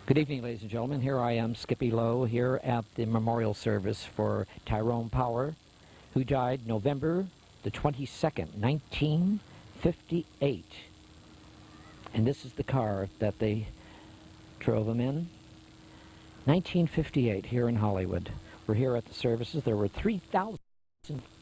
Good evening, ladies and gentlemen. Here I am, Skip E Lowe, here at the memorial service for Tyrone Power, who died November the 22nd, 1958. And this is the car that they drove him in. 1958, here in Hollywood. We're here at the services. There were 3,000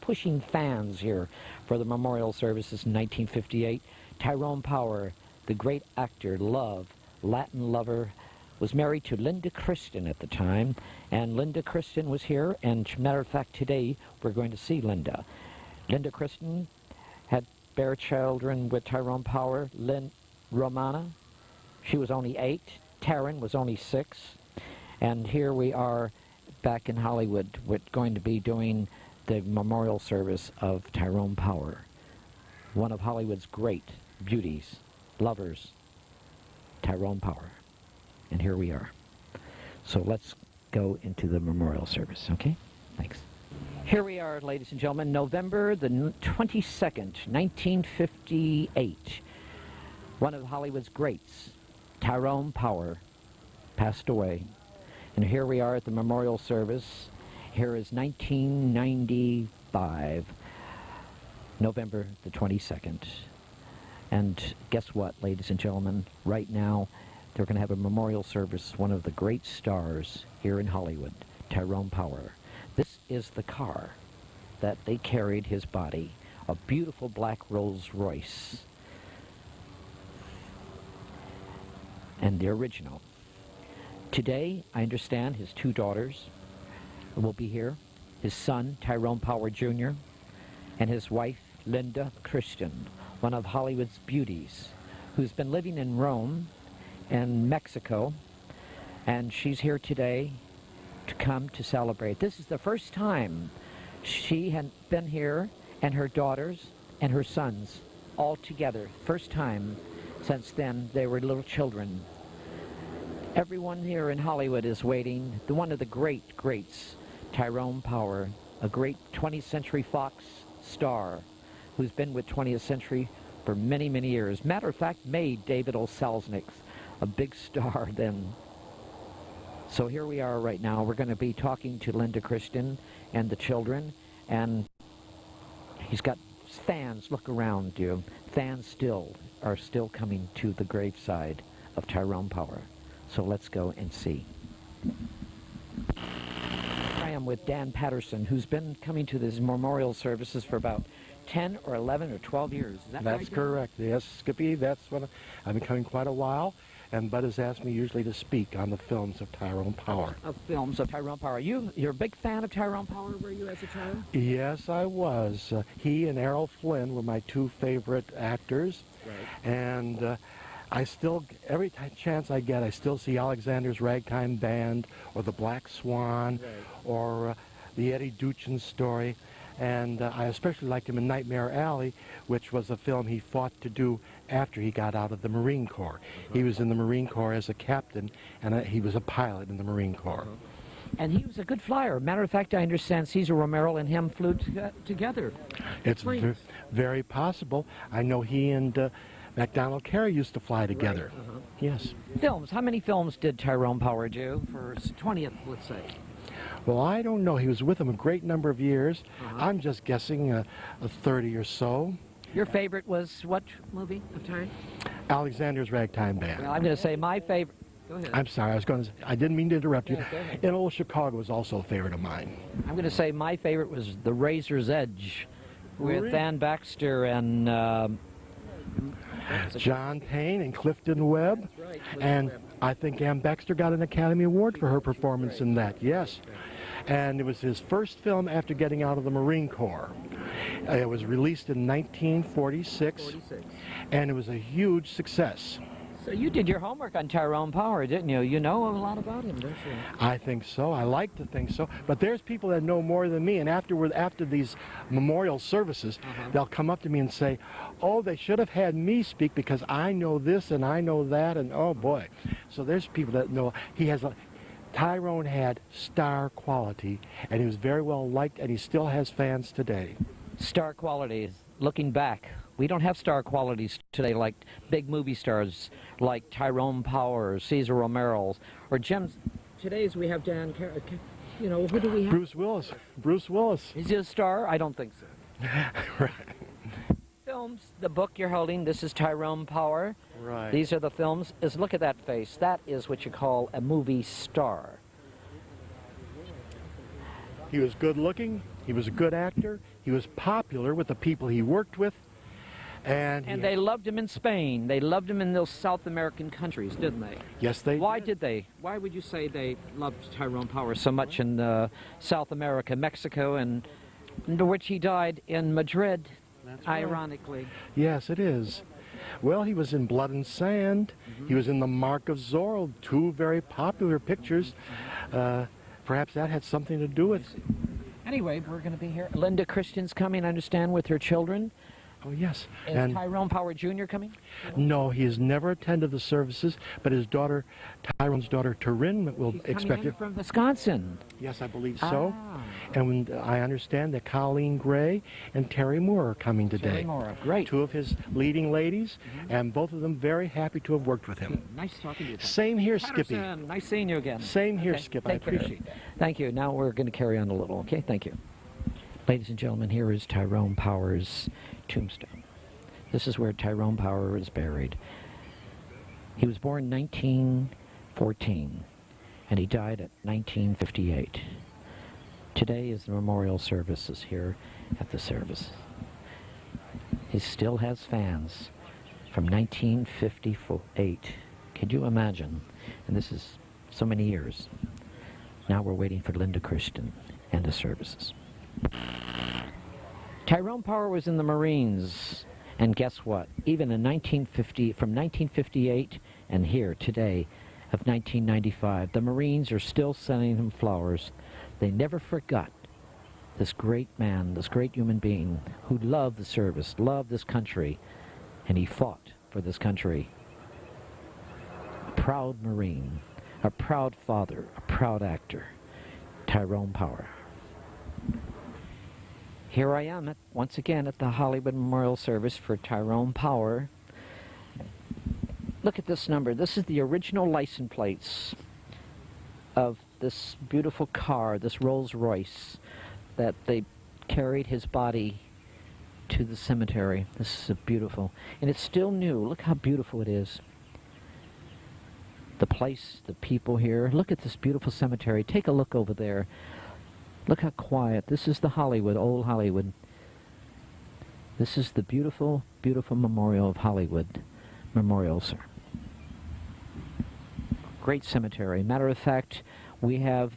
pushing fans here for the memorial services in 1958. Tyrone Power, the great actor, Latin lover, was married to Linda Christian at the time, and Linda Christian was here, and matter of fact, today we're going to see Linda. Linda Christian had bare children with Tyrone Power. Romina, she was only 8. Taryn was only 6. And here we are back in Hollywood. We're going to be doing the memorial service of Tyrone Power, one of Hollywood's great beauties, lovers, Tyrone Power. And here we are. So let's go into the memorial service, okay? Thanks. Here we are, ladies and gentlemen, November the 22nd, 1958. One of Hollywood's greats, Tyrone Power, passed away. And here we are at the memorial service. Here is 1995, November the 22nd. And guess what, ladies and gentlemen? Right now, they're going to have a memorial service, one of the great stars here in Hollywood, Tyrone Power. This is the car that they carried his body, a beautiful black Rolls Royce. And the original. Today, I understand his 2 daughters will be here, his son, Tyrone Power Jr., and his wife, Linda Christian, one of Hollywood's beauties, who's been living in Rome and Mexico, and she's here today to come to celebrate. This is the first time she had been here, and her daughters and her sons all together. First time since then they were little children. Everyone here in Hollywood is waiting. One of the greats, Tyrone Power, a great 20th Century Fox star who's been with 20th Century for many, many years. Matter of fact, made David O. Selznick a big star then. So here we are right now. We're going to be talking to Linda Christian and the children, and he's got fans. Look around you. Fans are still coming to the graveside of Tyrone Power. So let's go and see. I am with Dan Patterson, who's been coming to these memorial services for about 10 or 11 or 12 years. Is that right? That's correct. Yes, Skippy, that's what I've been coming quite a while. And Bud has asked me usually to speak on the films of Tyrone Power. Of films of Tyrone Power. You're a big fan of Tyrone Power, were you, as a child? Yes, I was. He and Errol Flynn were my 2 favorite actors. Right. And I still, every chance I get, I still see Alexander's Ragtime Band, or The Black Swan, right, or the Eddie Duchin story. And I especially liked him in Nightmare Alley, which was a film he fought to do after he got out of the Marine Corps. He was in the Marine Corps as a captain, and he was a pilot in the Marine Corps. And he was a good flyer. Matter of fact, I understand Cesar Romero and him flew together. It's very possible. I know he and MacDonald Carey used to fly together. Right. Yes. Films. How many films did Tyrone Power do for his 20th, let's say? Well, I don't know. He was with them a great number of years. I'm just guessing a 30 or so. Your favorite was what movie of Tyrone? Alexander's Ragtime Band. Well, I'm going to say my favorite. Go ahead. I'm sorry. I didn't mean to interrupt you. Yeah, go ahead. In Old Chicago was also a favorite of mine. I'm going to say my favorite was The Razor's Edge with Dan Baxter and John Payne and Clifton Webb. That's right, and Webb. I think Ann Baxter got an Academy Award for her performance in that. Yes. And it was his first film after getting out of the Marine Corps. It was released in 1946, and it was a huge success. So you did your homework on Tyrone Power, didn't you? You know a lot about him, don't you? I think so. I like to think so. But there's people that know more than me, and after these memorial services, they'll come up to me and say, oh, they should have had me speak because I know this and I know that, and oh boy. So there's people that know. Tyrone had star quality, and he was very well liked, and he still has fans today. Star quality. Looking back, We don't have star qualities today like big movie stars like Tyrone Power, Cesar Romero, or gems. Today's we have Dan, you know, who do we have? Bruce Willis. Bruce Willis. Is he a star? I don't think so. Right. Films, the book you're holding, this is Tyrone Power. Right. These are the films. Look at that face. That is what you call a movie star. He was good looking. He was a good actor. He was popular with the people he worked with. And they loved him in Spain. They loved him in those South American countries, didn't they? Yes, they Why did they? Why would you say they loved Tyrone Power so much in South America, Mexico, and which he died in Madrid, That's right. Ironically? Yes, it is. Well, he was in Blood and Sand. He was in The Mark of Zorro, two very popular pictures. Perhaps that had something to do with it. Anyway, we're going to be here. Linda Christian's coming, I understand, with her children. Oh, yes. Is Tyrone Power Jr. coming? No, he has never attended the services, but his daughter, Tyrone's daughter, Taryn, will expect it. From Wisconsin. Yes, I believe so. Ah. And I understand that Coleen Gray and Terry Moore are coming today. Terry Moore, great. Two of his leading ladies, and both of them very happy to have worked with him. Nice talking to you. Same here, Skippy. Patterson, nice seeing you again. Same here, Skip. I appreciate that. Thank you. Now we're going to carry on a little, okay? Thank you. Ladies and gentlemen, here is Tyrone Power's tombstone. This is where Tyrone Power is buried. He was born in 1914, and he died at 1958. Today is the memorial services here at the service. He still has fans from 1958. Could you imagine? And this is so many years. Now we're waiting for Linda Christian and the services. Tyrone Power was in the Marines, and guess what? Even in from 1958 and here today of 1995, the Marines are still sending him flowers. They never forgot this great man, this great human being who loved the service, loved this country, and he fought for this country. A proud Marine, a proud father, a proud actor, Tyrone Power. Here I am, once again, at the Hollywood Memorial Service for Tyrone Power. Look at this number. This is the original license plates of this beautiful car, this Rolls Royce, that they carried his body to the cemetery. This is beautiful. And it's still new. Look how beautiful it is. The place, the people here. Look at this beautiful cemetery. Take a look over there. Look how quiet. This is the Hollywood, old Hollywood. This is the beautiful, beautiful memorial of Hollywood. Memorial, sir. Great cemetery. Matter of fact, we have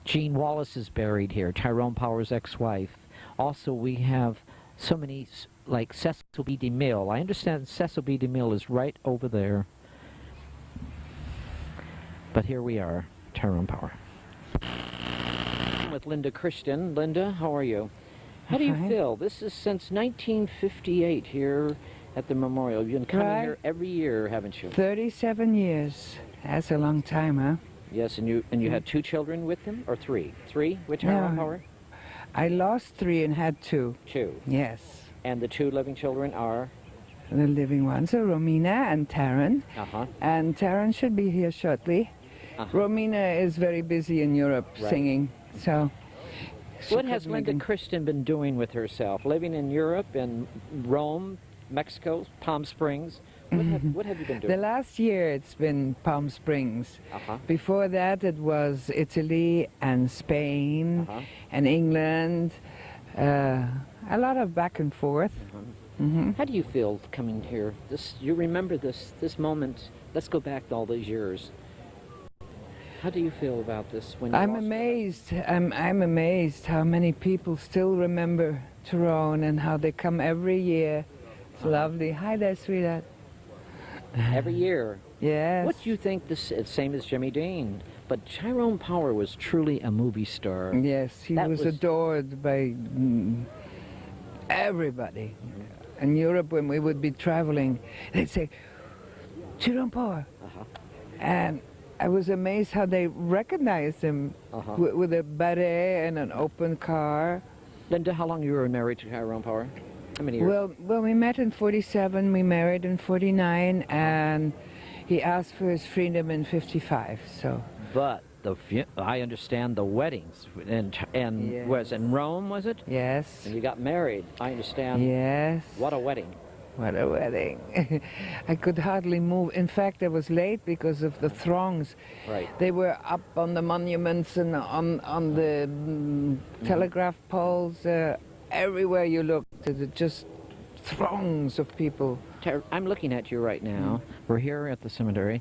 Jean Wallace is buried here, Tyrone Power's ex-wife. Also, we have so many, like Cecil B. DeMille. I understand Cecil B. DeMille is right over there. But here we are, Tyrone Power. With Linda Christian. Linda, how are you? How do you feel? This is since 1958 here at the memorial. You've been coming here every year, haven't you? 37 years. That's a long time, huh? Yes, and you had two children with him, or three? Three with Tyrone Power? I lost 3 and had 2. 2. Yes. And the 2 living children are? The living ones are Romina and Taryn. And Taryn should be here shortly. Romina is very busy in Europe singing, so... What has Linda Christian been doing with herself? Living in Europe, in Rome, Mexico, Palm Springs? What have you been doing? The last year it's been Palm Springs. Before that it was Italy and Spain and England. A lot of back and forth. How do you feel coming here? You remember this moment? Let's go back all these years. How do you feel about this? I'm amazed. I'm amazed how many people still remember Tyrone and how they come every year. It's lovely. Hi there, sweetheart. Every year? Yes. What do you think, same as Jimmy Dean, but Tyrone Power was truly a movie star. Yes, he was adored by everybody. In Europe, when we would be traveling, they'd say, Tyrone Power. And I was amazed how they recognized him with a beret and an open car. Linda, how long you were married to Tyrone Power? How many years? Well, we met in 47, we married in 49, and he asked for his freedom in 55, so. But I understand the weddings, and Yes. was in Rome, was it? Yes. And you got married, I understand. Yes. What a wedding. What a wedding. I could hardly move. In fact, I was late because of the throngs. Right. They were up on the monuments and on the telegraph poles. Everywhere you looked, there were just throngs of people. I'm looking at you right now. We're here at the cemetery.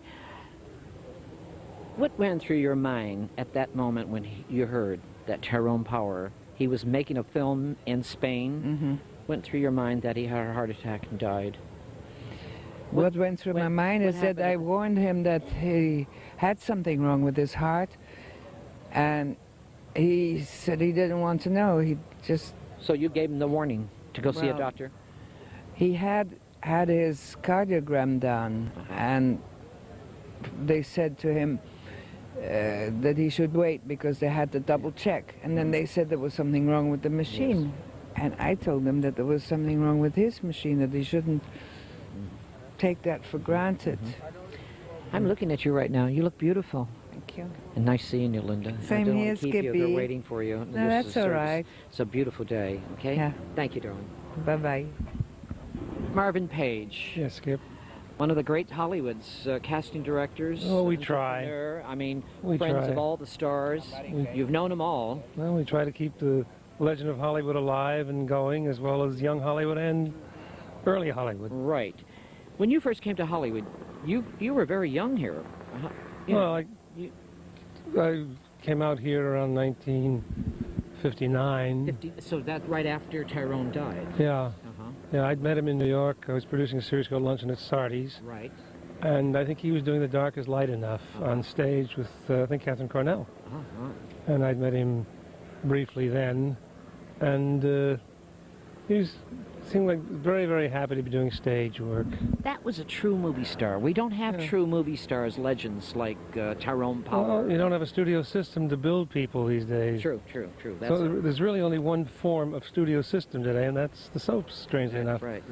What went through your mind at that moment when you heard that Tyrone Power, he was making a film in Spain, went through your mind that he had a heart attack and died? What went through my mind is that I warned him that he had something wrong with his heart, and he said he didn't want to know. He just... So you gave him the warning to go see a doctor? He had his cardiogram done, and they said to him that he should wait because they had to double check. And then they said there was something wrong with the machine. Yes. And I told him that there was something wrong with his machine, that he shouldn't take that for granted. I'm looking at you right now. You look beautiful. Thank you. And nice seeing you, Linda. Same I don't here, want to keep Skippy. you. They're waiting for you. No, that's all right. It's a beautiful day, okay? Yeah. Thank you, darling. Bye-bye. Marvin Page. Yes, Skip. One of the great Hollywood's casting directors. Oh, we try. I mean, We friends try. of all the stars. You've known them all. Well, we try to keep the legend of Hollywood alive and going, as well as young Hollywood and early Hollywood. Right. When you first came to Hollywood, you were very young here. Well, I came out here around 1959. So that's right after Tyrone died. Yeah. Yeah, I'd met him in New York. I was producing a series called Luncheon at Sardi's. Right. And I think he was doing The Dark is Light Enough on stage with, I think, Catherine Cornell. And I'd met him briefly then. And he seemed like very, very happy to be doing stage work. That was a true movie star. We don't have true movie stars, legends like Tyrone Power. Well, you don't have a studio system to build people these days. True. That's So there's really only one form of studio system today, and that's the soaps, strangely enough. Right.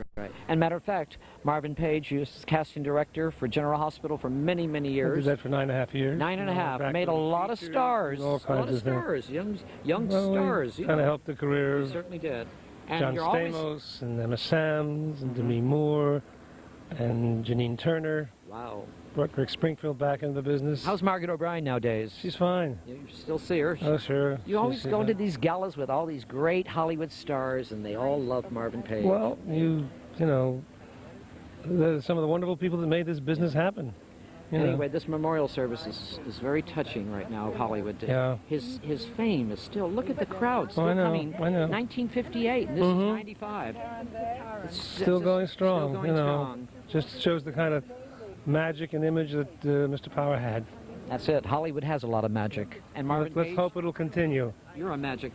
And matter of fact, Marvin Page was casting director for General Hospital for many, many I years. did that for 9.5 years. 9.5. Made a lot of stars. All kinds of stars. Young stars. Kind of helped the career You of certainly did. And John you're always... Stamos and Emma Samms and Demi Moore and Janine Turner. Wow. Brought Rick Springfield back into the business. How's Margaret O'Brien nowadays? She's fine. You still see her? Oh, sure. You always go to these galas with all these great Hollywood stars, and they all love Marvin Page. Well, you know, some of the wonderful people that made this business happen. Anyway, this memorial service is very touching right now of Hollywood. Yeah. His fame is still, look at the crowd still coming. I know. 1958, and this is 95. Still going strong, Still going strong. Just shows the kind of magic and image that Mr. Power had. That's it. Hollywood has a lot of magic. And Marvin Let's Page, hope it'll continue. you're a magic.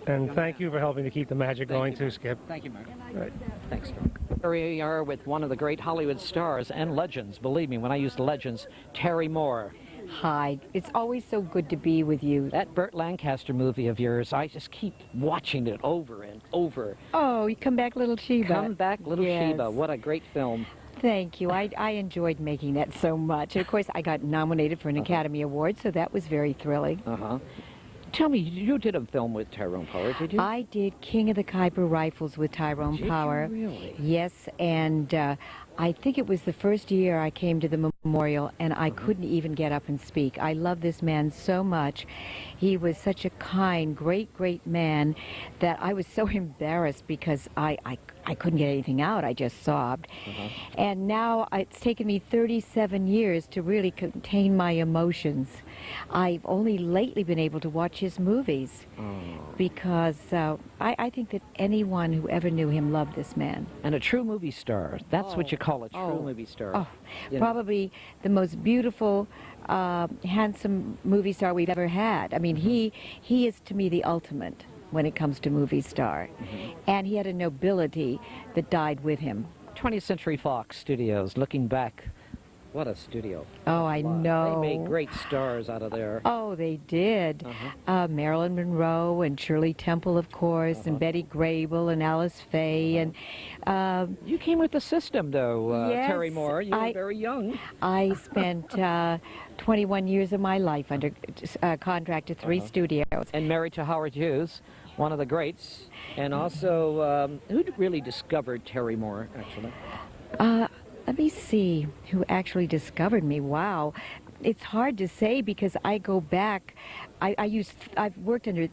And thank you for helping to keep the magic going too, Skip. Thank you, Mark. Right. Thanks. Here we are with one of the great Hollywood stars and legends. Believe me, when I use legends, Terry Moore. Hi, it's always so good to be with you. That Burt Lancaster movie of yours, I just keep watching it over and over. Oh, you Come Back, Little Sheba. Come Back, Little Yes. Sheba. What a great film. Thank you. I enjoyed making that so much. And of course, I got nominated for an Academy Award, so that was very thrilling. Tell me, you did a film with Tyrone Power, did you? I did King of the Khyber Rifles with Tyrone Power. Did you really? Yes, and I think it was the first year I came to the memorial, and I couldn't even get up and speak. I love this man so much. He was such a kind, great man that I was so embarrassed because I couldn't get anything out. I just sobbed. And now it's taken me 37 years to really contain my emotions. I've only lately been able to watch his movies because I think that anyone who ever knew him loved this man. And a true movie star. That's what you call a true movie star. Oh, probably the most beautiful, handsome movie star we've ever had. I mean, he is to me the ultimate when it comes to movie star. And he had a nobility that died with him. 20th Century Fox Studios, looking back What a studio. Oh, I know. They made great stars out of there. Oh, they did. Marilyn Monroe and Shirley Temple, of course, and Betty Grable and Alice Faye. And you came with the system, though, yes, Terry Moore. You were very young. I spent 21 years of my life under contract to 3 studios. And married to Howard Hughes, one of the greats. And also, who really discovered Terry Moore, actually? Let me see who actually discovered me. Wow. It's hard to say because I go back. I've worked under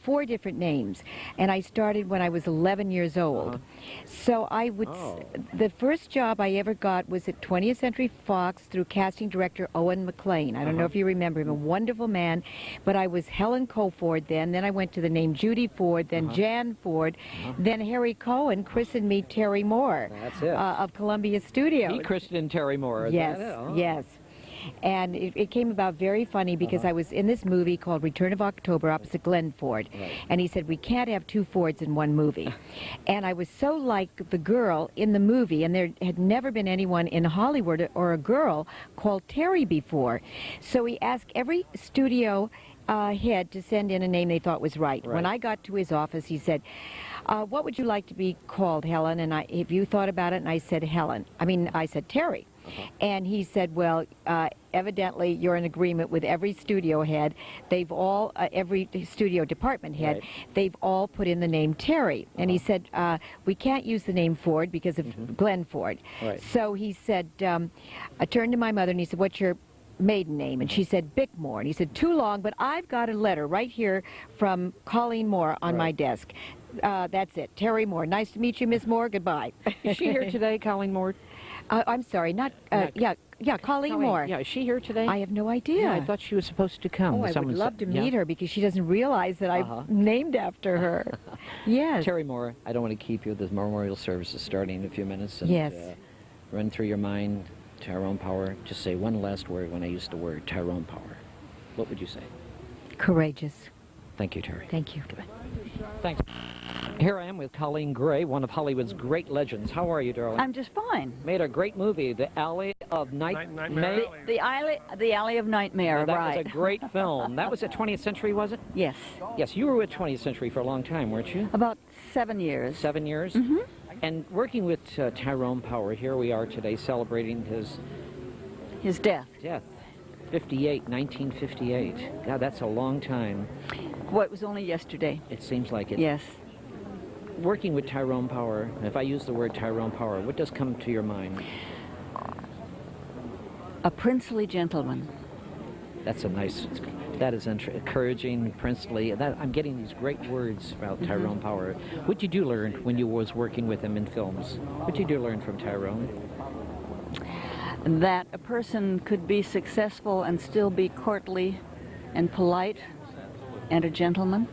4 different names, and I started when I was 11 years old. So I would, the first job I ever got was at 20th Century Fox through casting director Owen McLean. I don't know if you remember him, a wonderful man, but I was Helen Coford then I went to the name Judy Ford, then Jan Ford, then Harry Cohen christened me Terry Moore. That's it. Of Columbia Studios. He christened Terry Moore. Yes, yes. And it came about very funny because I was in this movie called Return of October opposite Glenn Ford. And he said, we can't have 2 Fords in one movie. And I was so like the girl in the movie, and there had never been anyone in Hollywood or a girl called Terry before. So he asked every studio head to send in a name they thought was right. When I got to his office, he said, what would you like to be called, Helen? And if you thought about it, and I said I said Terry. And he said, well, evidently you're in agreement with every studio head. They've all, every studio department head, they've all put in the name Terry. And he said, we can't use the name Ford because of Glenn Ford. So he said, I turned to my mother and he said, what's your maiden name? And she said Bickmore. And he said, too long, but I've got a letter right here from Coleen Moore on my desk. That's it, Terry Moore. Nice to meet you, Miss Moore. Goodbye. Is she here today, Coleen Moore? I'm sorry, Coleen Moore. Yeah, is she here today? I have no idea. Yeah, I thought she was supposed to come. Oh, I would love to meet her because she doesn't realize that I've named after her. Yes. Terry Moore, I don't want to keep you. The memorial service is starting in a few minutes. And, yes. Run through your mind, Tyrone Power. Just say one last word when I use the word Tyrone Power. What would you say? Courageous. Thank you, Terry. Thank you. Goodbye. Thanks. Here I am with Colleen Gray, one of Hollywood's great legends. How are you, darling? I'm just fine. Made a great movie, The Alley of Nightmare. The Alley of Nightmare, that right. was a great film. That was at 20th Century, was it? Yes. Yes, you were with 20th Century for a long time, weren't you? About 7 years. 7 years? Mm-hmm. And working with Tyrone Power, here we are today celebrating his death. 1958. God, that's a long time. Well, it was only yesterday. It seems like it. Yes. Working with Tyrone Power, if I use the word Tyrone Power, what does come to your mind? A princely gentleman. That's a nice, that is encouraging, princely. I'm getting these great words about Tyrone Power. What did you learn when you was working with him in films? What did you learn from Tyrone? That a person could be successful and still be courtly and polite and a gentleman.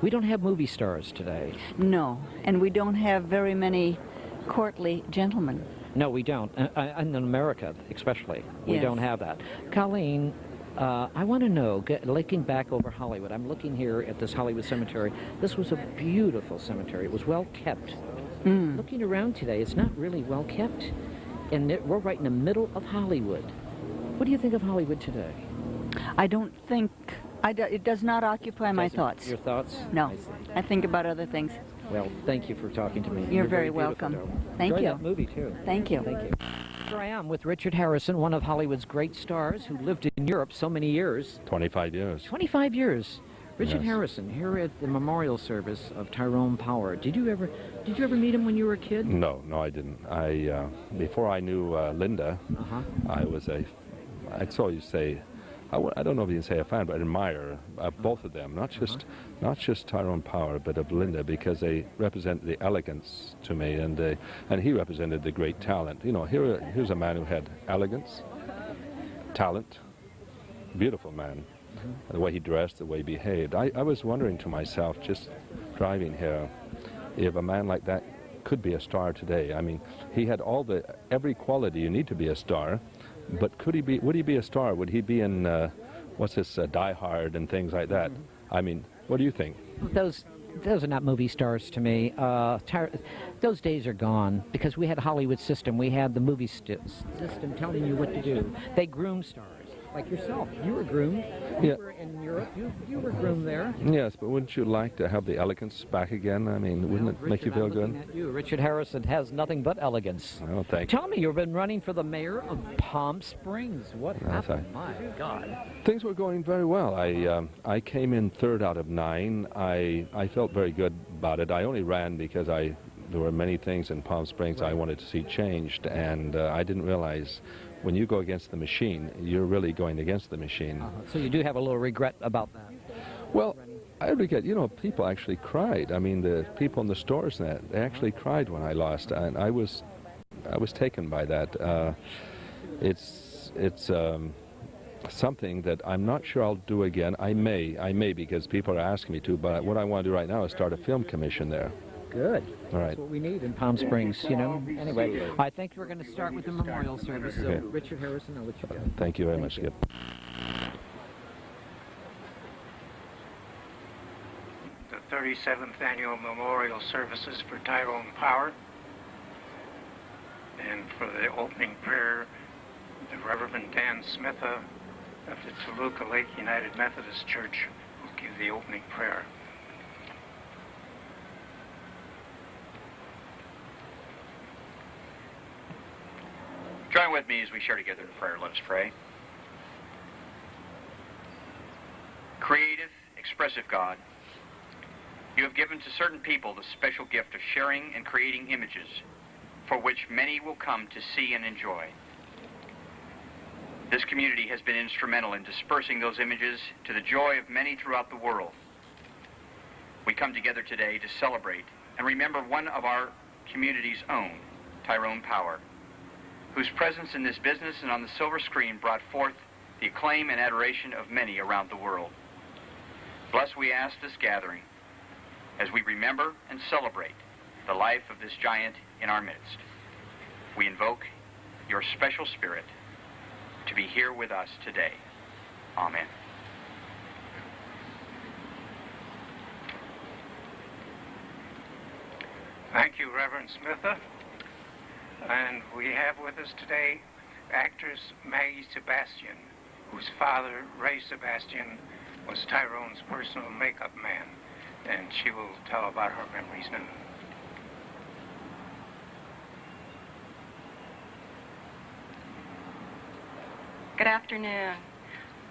We don't have movie stars today. No, and we don't have very many courtly gentlemen. No, we don't. In America, especially. We don't have that. Coleen, I want to know, looking back over Hollywood, I'm looking here at this Hollywood cemetery. This was a beautiful cemetery. It was well kept. Looking around today, it's not really well kept. And we're right in the middle of Hollywood. What do you think of Hollywood today? I don't think, it does not occupy my thoughts. Your thoughts? No, I think about other things. Well, thank you for talking to me. You're very welcome. Thank you. That movie, too. Thank you. Thank you. Here I am with Richard Harrison, one of Hollywood's great stars who lived in Europe so many years. 25 years. 25 years. Richard Harrison, here at the memorial service of Tyrone Power. Did you ever meet him when you were a kid? No, I didn't. Before I knew Linda, I was I'd so you say, I don't know if you can say a fan, but admire both of them. Not just Tyrone Power, but of Linda, because they represent the elegance to me, and he represented the great talent. You know, here's a man who had elegance, talent, beautiful man. The way he dressed, the way he behaved. I was wondering to myself, just driving here, if a man like that could be a star today. I mean, he had every quality you need to be a star, but would he be a star? Would he be in, Die Hard and things like that? I mean, what do you think? those are not movie stars to me. Those days are gone because we had a Hollywood system. We had the movie system telling you what to do. They groom stars. Like yourself, you were groomed. You were in Europe. You were groomed there. Yes, but wouldn't you like to have the elegance back again? I mean, wouldn't it make you feel good? At you. Richard Harrison has nothing but elegance. Oh, thank you. Tell me, you've been running for the mayor of Palm Springs. What happened? My God. Things were going very well. I came in 3rd out of 9. I felt very good about it. I only ran because there were many things in Palm Springs I wanted to see changed, and I didn't realize when you go against the machine, you're really going against the machine. So you do have a little regret about that? Well, I regret, people actually cried. I mean, the people in the stores, they actually cried when I lost, and I was taken by that. It's something that I'm not sure I'll do again. I may because people are asking me to, but what I want to do right now is start a film commission there. Good. All right. That's what we need in Palm Springs, Anyway, I think we're going to start with the memorial service. So, Richard Harrison, I'll let you go. Thank you very much, Skip. The 37th Annual Memorial Services for Tyrone Power. And for the opening prayer, the Reverend Dan Smith of the Toluca Lake United Methodist Church will give the opening prayer. Join with me as we share together in prayer. Let us pray. Creative, expressive God, you have given to certain people the special gift of sharing and creating images for which many will come to see and enjoy. This community has been instrumental in dispersing those images to the joy of many throughout the world. We come together today to celebrate and remember one of our community's own, Tyrone Power, whose presence in this business and on the silver screen brought forth the acclaim and adoration of many around the world. Bless, we ask, this gathering as we remember and celebrate the life of this giant in our midst. We invoke your special spirit to be here with us today. Amen. Thank you, Reverend Smitha. And we have with us today actress Maggie Sebastian, whose father, Ray Sebastian, was Tyrone's personal makeup man, and she will tell about her memories now. Good afternoon.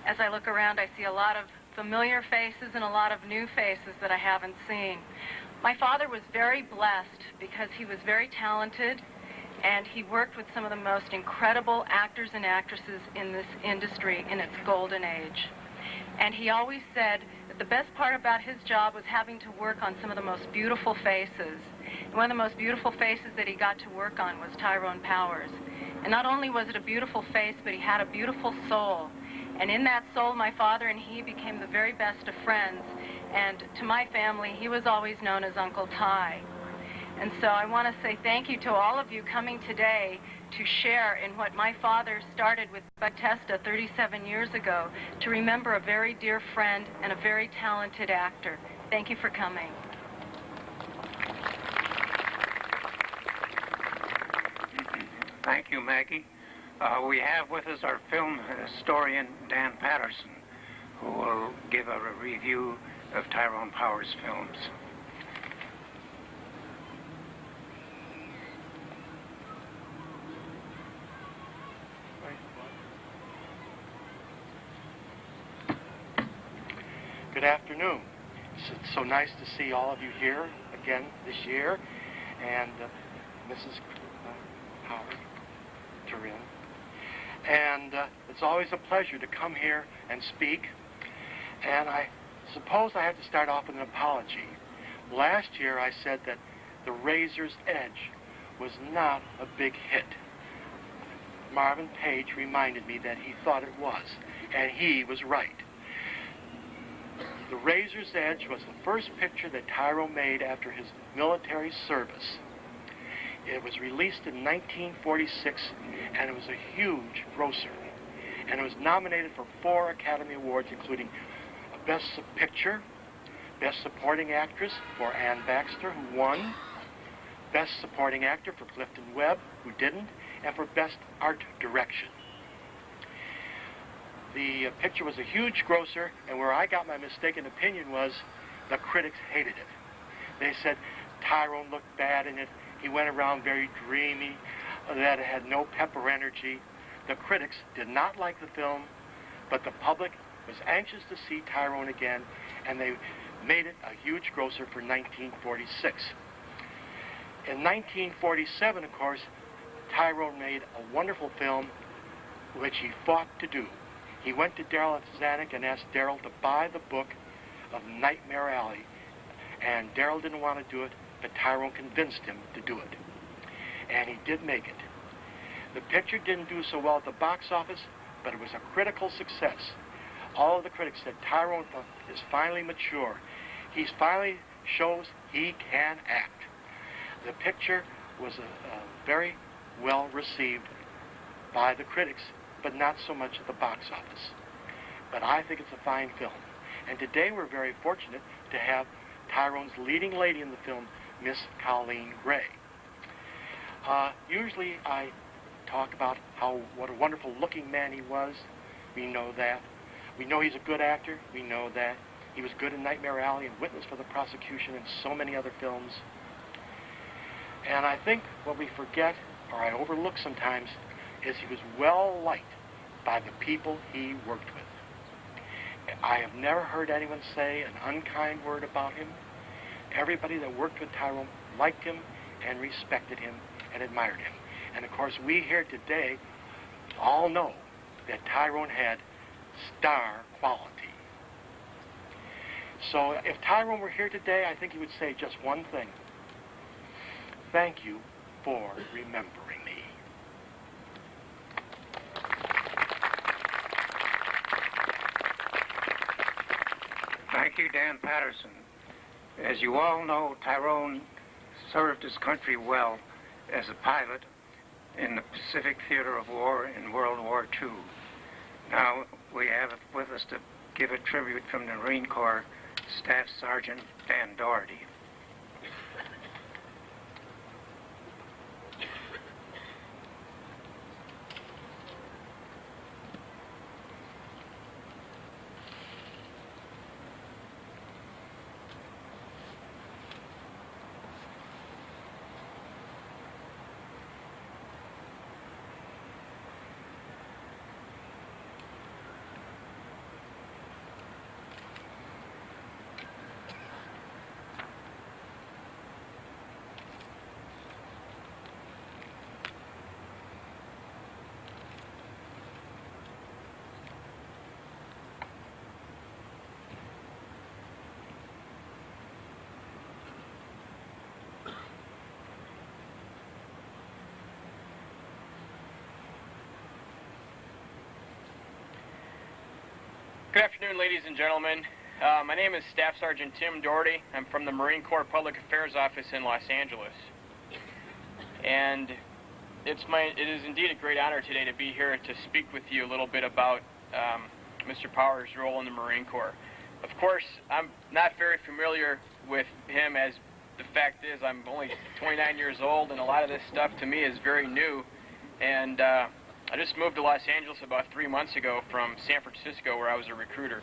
As I look around, I see a lot of familiar faces and a lot of new faces that I haven't seen. My father was very blessed because he was very talented, and he worked with some of the most incredible actors and actresses in this industry in its golden age. And he always said that the best part about his job was having to work on some of the most beautiful faces. And one of the most beautiful faces that he got to work on was Tyrone Power's. And not only was it a beautiful face, but he had a beautiful soul. And in that soul, my father and he became the very best of friends. And to my family, he was always known as Uncle Ty. And so I want to say thank you to all of you coming today to share in what my father started with Bethesda 37 years ago, to remember a very dear friend and a very talented actor. Thank you for coming. Thank you, Maggie. We have with us our film historian, Dan Patterson, who will give a review of Tyrone Power's films. Good afternoon. It's so nice to see all of you here again this year, and Mrs. Howard, Taryn. And it's always a pleasure to come here and speak. And I suppose I have to start off with an apology. Last year I said that The Razor's Edge was not a big hit. Marvin Page reminded me that he thought it was, and he was right. The Razor's Edge was the first picture that Tyrone made after his military service. It was released in 1946, and it was a huge grosser. And it was nominated for 4 Academy Awards, including Best Picture, Best Supporting Actress for Ann Baxter, who won. Best Supporting Actor for Clifton Webb, who didn't. And for Best Art Direction. The picture was a huge grosser, and where I got my mistaken opinion was the critics hated it. They said Tyrone looked bad in it. He went around very dreamy, that it had no pep or energy. The critics did not like the film, but the public was anxious to see Tyrone again, and they made it a huge grosser for 1946. In 1947, of course, Tyrone made a wonderful film which he fought to do. He went to Darryl Zanuck and asked Darryl to buy the book of Nightmare Alley, and Darryl didn't want to do it, but Tyrone convinced him to do it. And he did make it. The picture didn't do so well at the box office, but it was a critical success. All of the critics said Tyrone is finally mature. He finally shows he can act. The picture was very well received by the critics, but not so much at the box office. But I think it's a fine film. And today we're very fortunate to have Tyrone's leading lady in the film, Miss Coleen Gray. Usually I talk about what a wonderful looking man he was. We know that. We know he's a good actor. We know that. He was good in Nightmare Alley and Witness for the Prosecution and so many other films. And I think what we forget, or I overlook sometimes, is he was well liked by the people he worked with. I have never heard anyone say an unkind word about him. Everybody that worked with Tyrone liked him and respected him and admired him. And of course, we here today all know that Tyrone had star quality. So if Tyrone were here today, I think he would say just one thing. Thank you for remembering me. Thank you, Dan Patterson. As you all know, Tyrone served his country well as a pilot in the Pacific Theater of War in World War II. Now we have with us to give a tribute from the Marine Corps, Staff Sergeant Dan Doherty. Good afternoon, ladies and gentlemen. My name is Staff Sergeant Tim Doherty. I'm from the Marine Corps Public Affairs Office in Los Angeles. And it is indeed a great honor today to be here to speak with you a little bit about Mr. Power's role in the Marine Corps. Of course, I'm not very familiar with him, as the fact is I'm only 29 years old, and a lot of this stuff to me is very new. And I just moved to Los Angeles about 3 months ago from San Francisco, where I was a recruiter.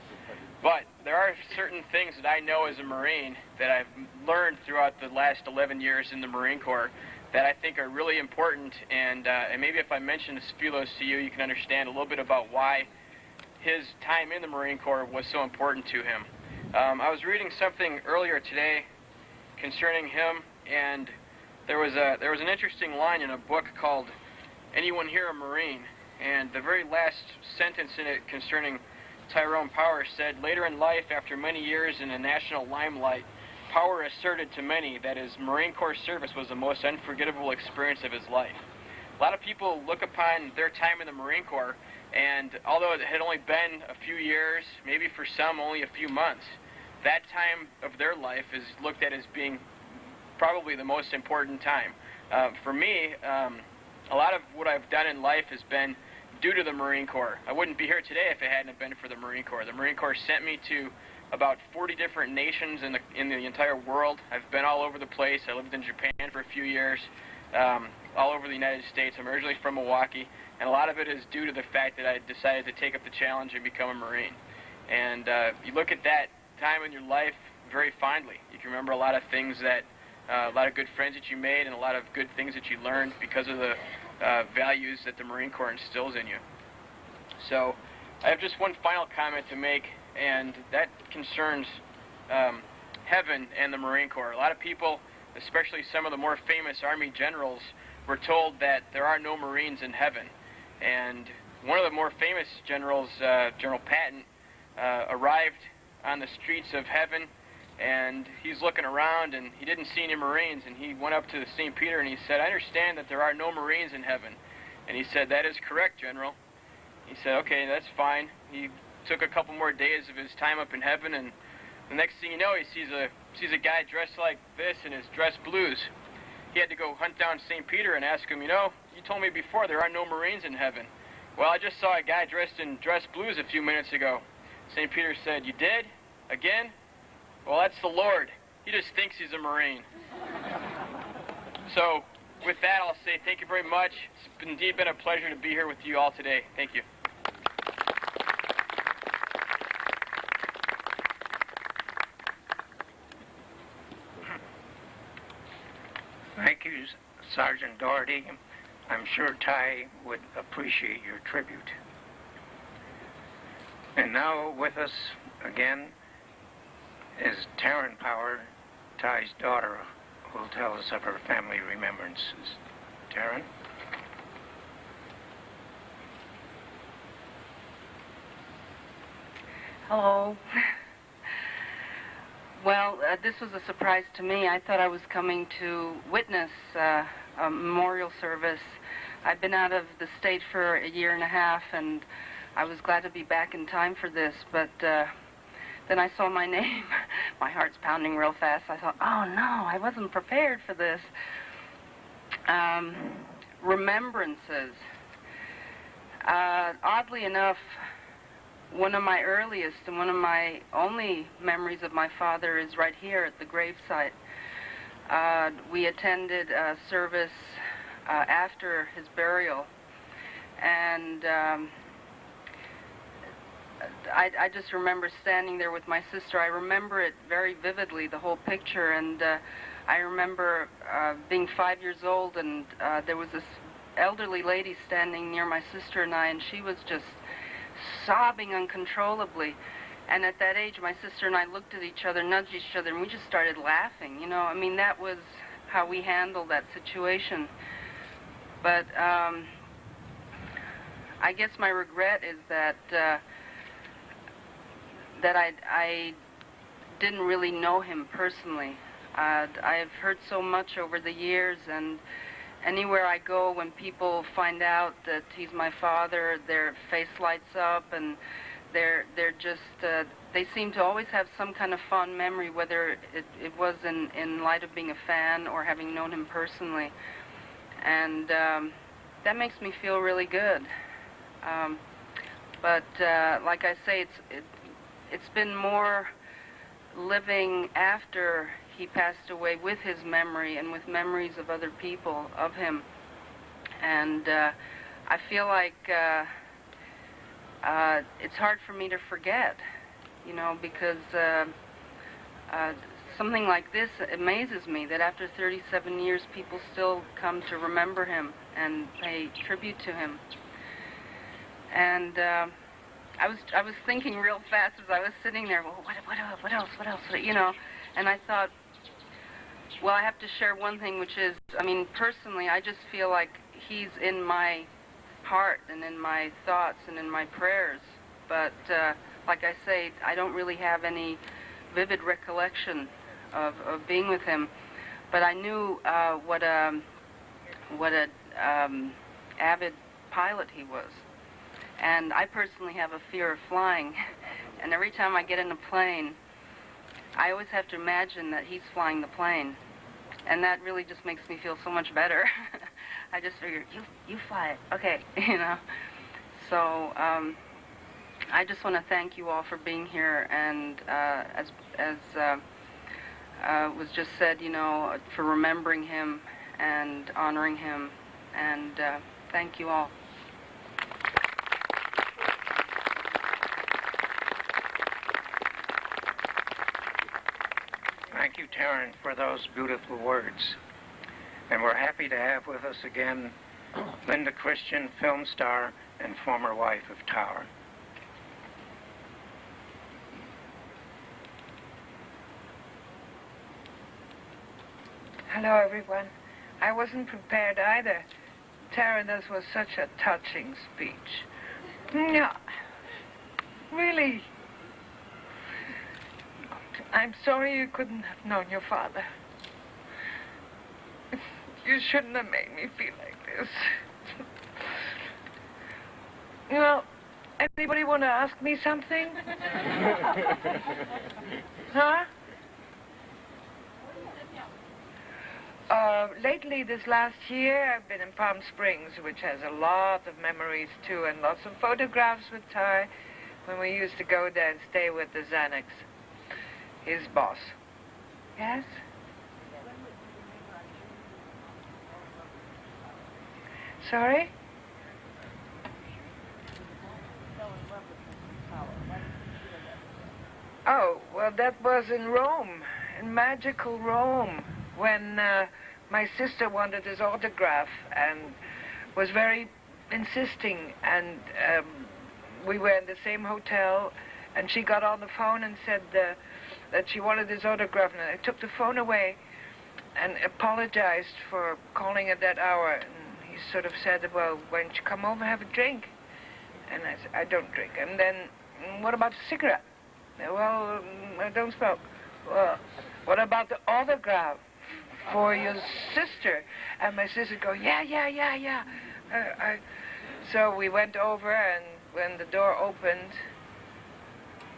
But there are certain things that I know as a Marine that I've learned throughout the last 11 years in the Marine Corps that I think are really important, and maybe if I mention a few of those to you, you can understand a little bit about why his time in the Marine Corps was so important to him. I was reading something earlier today concerning him, and there was an interesting line in a book called Anyone Here a Marine? And the very last sentence in it concerning Tyrone Power said, later in life, after many years in the national limelight, Power asserted to many that his Marine Corps service was the most unforgettable experience of his life. A lot of people look upon their time in the Marine Corps, and although it had only been a few years, maybe for some only a few months, that time of their life is looked at as being probably the most important time. For me, a lot of what I've done in life has been due to the Marine Corps. I wouldn't be here today if it hadn't been for the Marine Corps. The Marine Corps sent me to about 40 different nations in the entire world. I've been all over the place. I lived in Japan for a few years, all over the United States. I'm originally from Milwaukee, and a lot of it is due to the fact that I decided to take up the challenge and become a Marine. And you look at that time in your life very fondly. You can remember a lot of things that, a lot of good friends that you made and a lot of good things that you learned because of the values that the Marine Corps instills in you. So I have just one final comment to make, and that concerns heaven and the Marine Corps. A lot of people, especially some of the more famous Army generals, were told that there are no Marines in heaven. And one of the more famous generals, General Patton, arrived on the streets of heaven, and he's looking around, and he didn't see any Marines, and he went up to St. Peter, and he said, "I understand that there are no Marines in heaven." And he said, "That is correct, General." He said, "Okay, that's fine." He took a couple more days of his time up in heaven, and the next thing you know, he sees a guy dressed like this in his dress blues. He had to go hunt down St. Peter and ask him, "You know, you told me before there are no Marines in heaven." "Well, I just saw a guy dressed in dress blues a few minutes ago." St. Peter said, "You did? Again? Well, that's the Lord. He just thinks he's a Marine." So, with that, I'll say thank you very much. It's indeed been a pleasure to be here with you all today. Thank you. Thank you, Sergeant Doherty. I'm sure Ty would appreciate your tribute. And now with us again is Taryn Power, Ty's daughter, who will tell us of her family remembrances. Taryn? Hello. Well, this was a surprise to me. I thought I was coming to witness a memorial service. I've been out of the state for a year and a half, and I was glad to be back in time for this, but then I saw my name. My heart's pounding real fast. I thought, oh no, I wasn't prepared for this. Remembrances. Oddly enough, one of my earliest and one of my only memories of my father is right here at the gravesite. We attended a service after his burial, and I just remember standing there with my sister. I remember it very vividly, the whole picture, and I remember being 5 years old, and there was this elderly lady standing near my sister and I, and she was just sobbing uncontrollably. And at that age, my sister and I looked at each other, nudged each other, and we just started laughing. You know, I mean, that was how we handled that situation. But I guess my regret is that I didn't really know him personally. I've heard so much over the years, and anywhere I go, when people find out that he's my father, their face lights up, and they're just they seem to always have some kind of fond memory, whether it was in light of being a fan or having known him personally, and that makes me feel really good. But like I say, it's been more living after he passed away with his memory and with memories of other people of him, and I feel like it's hard for me to forget, you know, because something like this amazes me, that after 37 years people still come to remember him and pay tribute to him. And I was thinking real fast as I was sitting there, well, what else, you know, and I thought, well, I have to share one thing, which is, I mean, personally, I just feel like he's in my heart and in my thoughts and in my prayers, but like I say, I don't really have any vivid recollection of being with him, but I knew what a avid pilot he was. And I personally have a fear of flying, and every time I get in a plane, I always have to imagine that he's flying the plane, and that really just makes me feel so much better. I just figure, you fly it, okay, you know. So I just want to thank you all for being here, and as was just said, you know, for remembering him and honoring him, and thank you all. Thank you, Taryn, for those beautiful words. And we're happy to have with us again Linda Christian, film star and former wife of Tower. Hello, everyone. I wasn't prepared either. Tara, this was such a touching speech. Yeah, really. I'm sorry you couldn't have known your father. You shouldn't have made me feel like this. Well, anybody want to ask me something? Huh? Lately, this last year, I've been in Palm Springs, which has a lot of memories, too, and lots of photographs with Ty when we used to go there and stay with the Xanax, his boss. Yes? Sorry? Oh, well, that was in Rome, in magical Rome, when my sister wanted his autograph and was very insisting, and we were in the same hotel, and she got on the phone and said that she wanted his autograph, and I took the phone away and apologized for calling at that hour, and he sort of said, well, why don't you come over and have a drink? And I said, I don't drink. And then, what about a cigarette? Well, I don't smoke. Well, what about the autograph for your sister? And my sister go, yeah. So we went over, and when the door opened,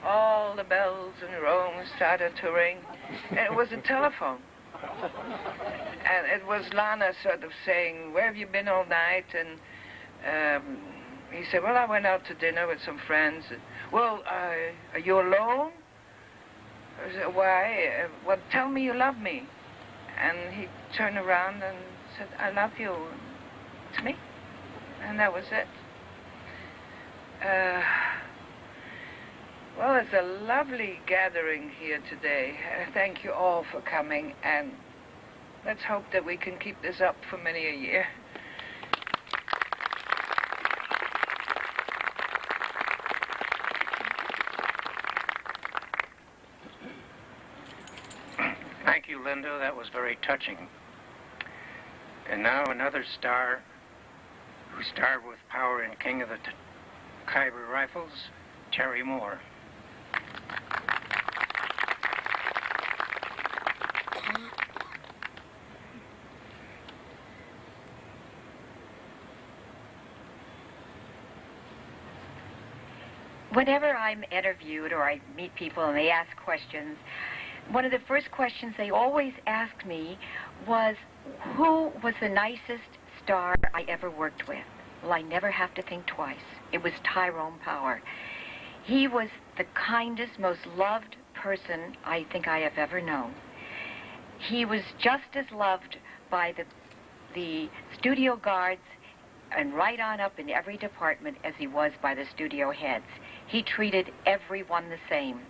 all the bells in Rome started to ring. And it was a telephone. And it was Lana sort of saying, where have you been all night? And he said, well, I went out to dinner with some friends. Well, are you alone? I said, why? Well, tell me you love me. And he turned around and said, I love you. It's me. And that was it. Well, it's a lovely gathering here today. Thank you all for coming, and let's hope that we can keep this up for many a year. Thank you, Linda. That was very touching. And now another star who starred with Power in King of the Khyber Rifles, Terry Moore. Whenever I'm interviewed or I meet people and they ask questions, one of the first questions they always ask me was, who was the nicest star I ever worked with? Well, I never have to think twice. It was Tyrone Power. He was the kindest, most loved person I think I have ever known. He was just as loved by the studio guards and right on up in every department as he was by the studio heads. He treated everyone the same.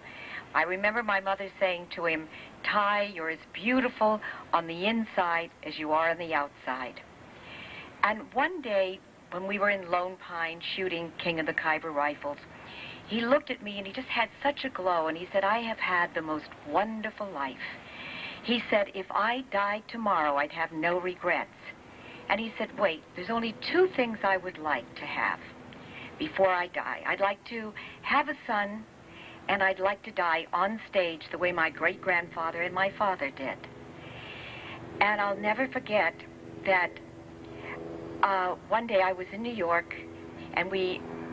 I remember my mother saying to him, Ty, you're as beautiful on the inside as you are on the outside. And one day, when we were in Lone Pine shooting King of the Khyber Rifles, he looked at me and he just had such a glow, and he said, I have had the most wonderful life. He said, if I died tomorrow, I'd have no regrets. And he said, wait, there's only two things I would like to have before I die. I'd like to have a son, and I'd like to die on stage the way my great-grandfather and my father did. And I'll never forget that one day I was in New York, and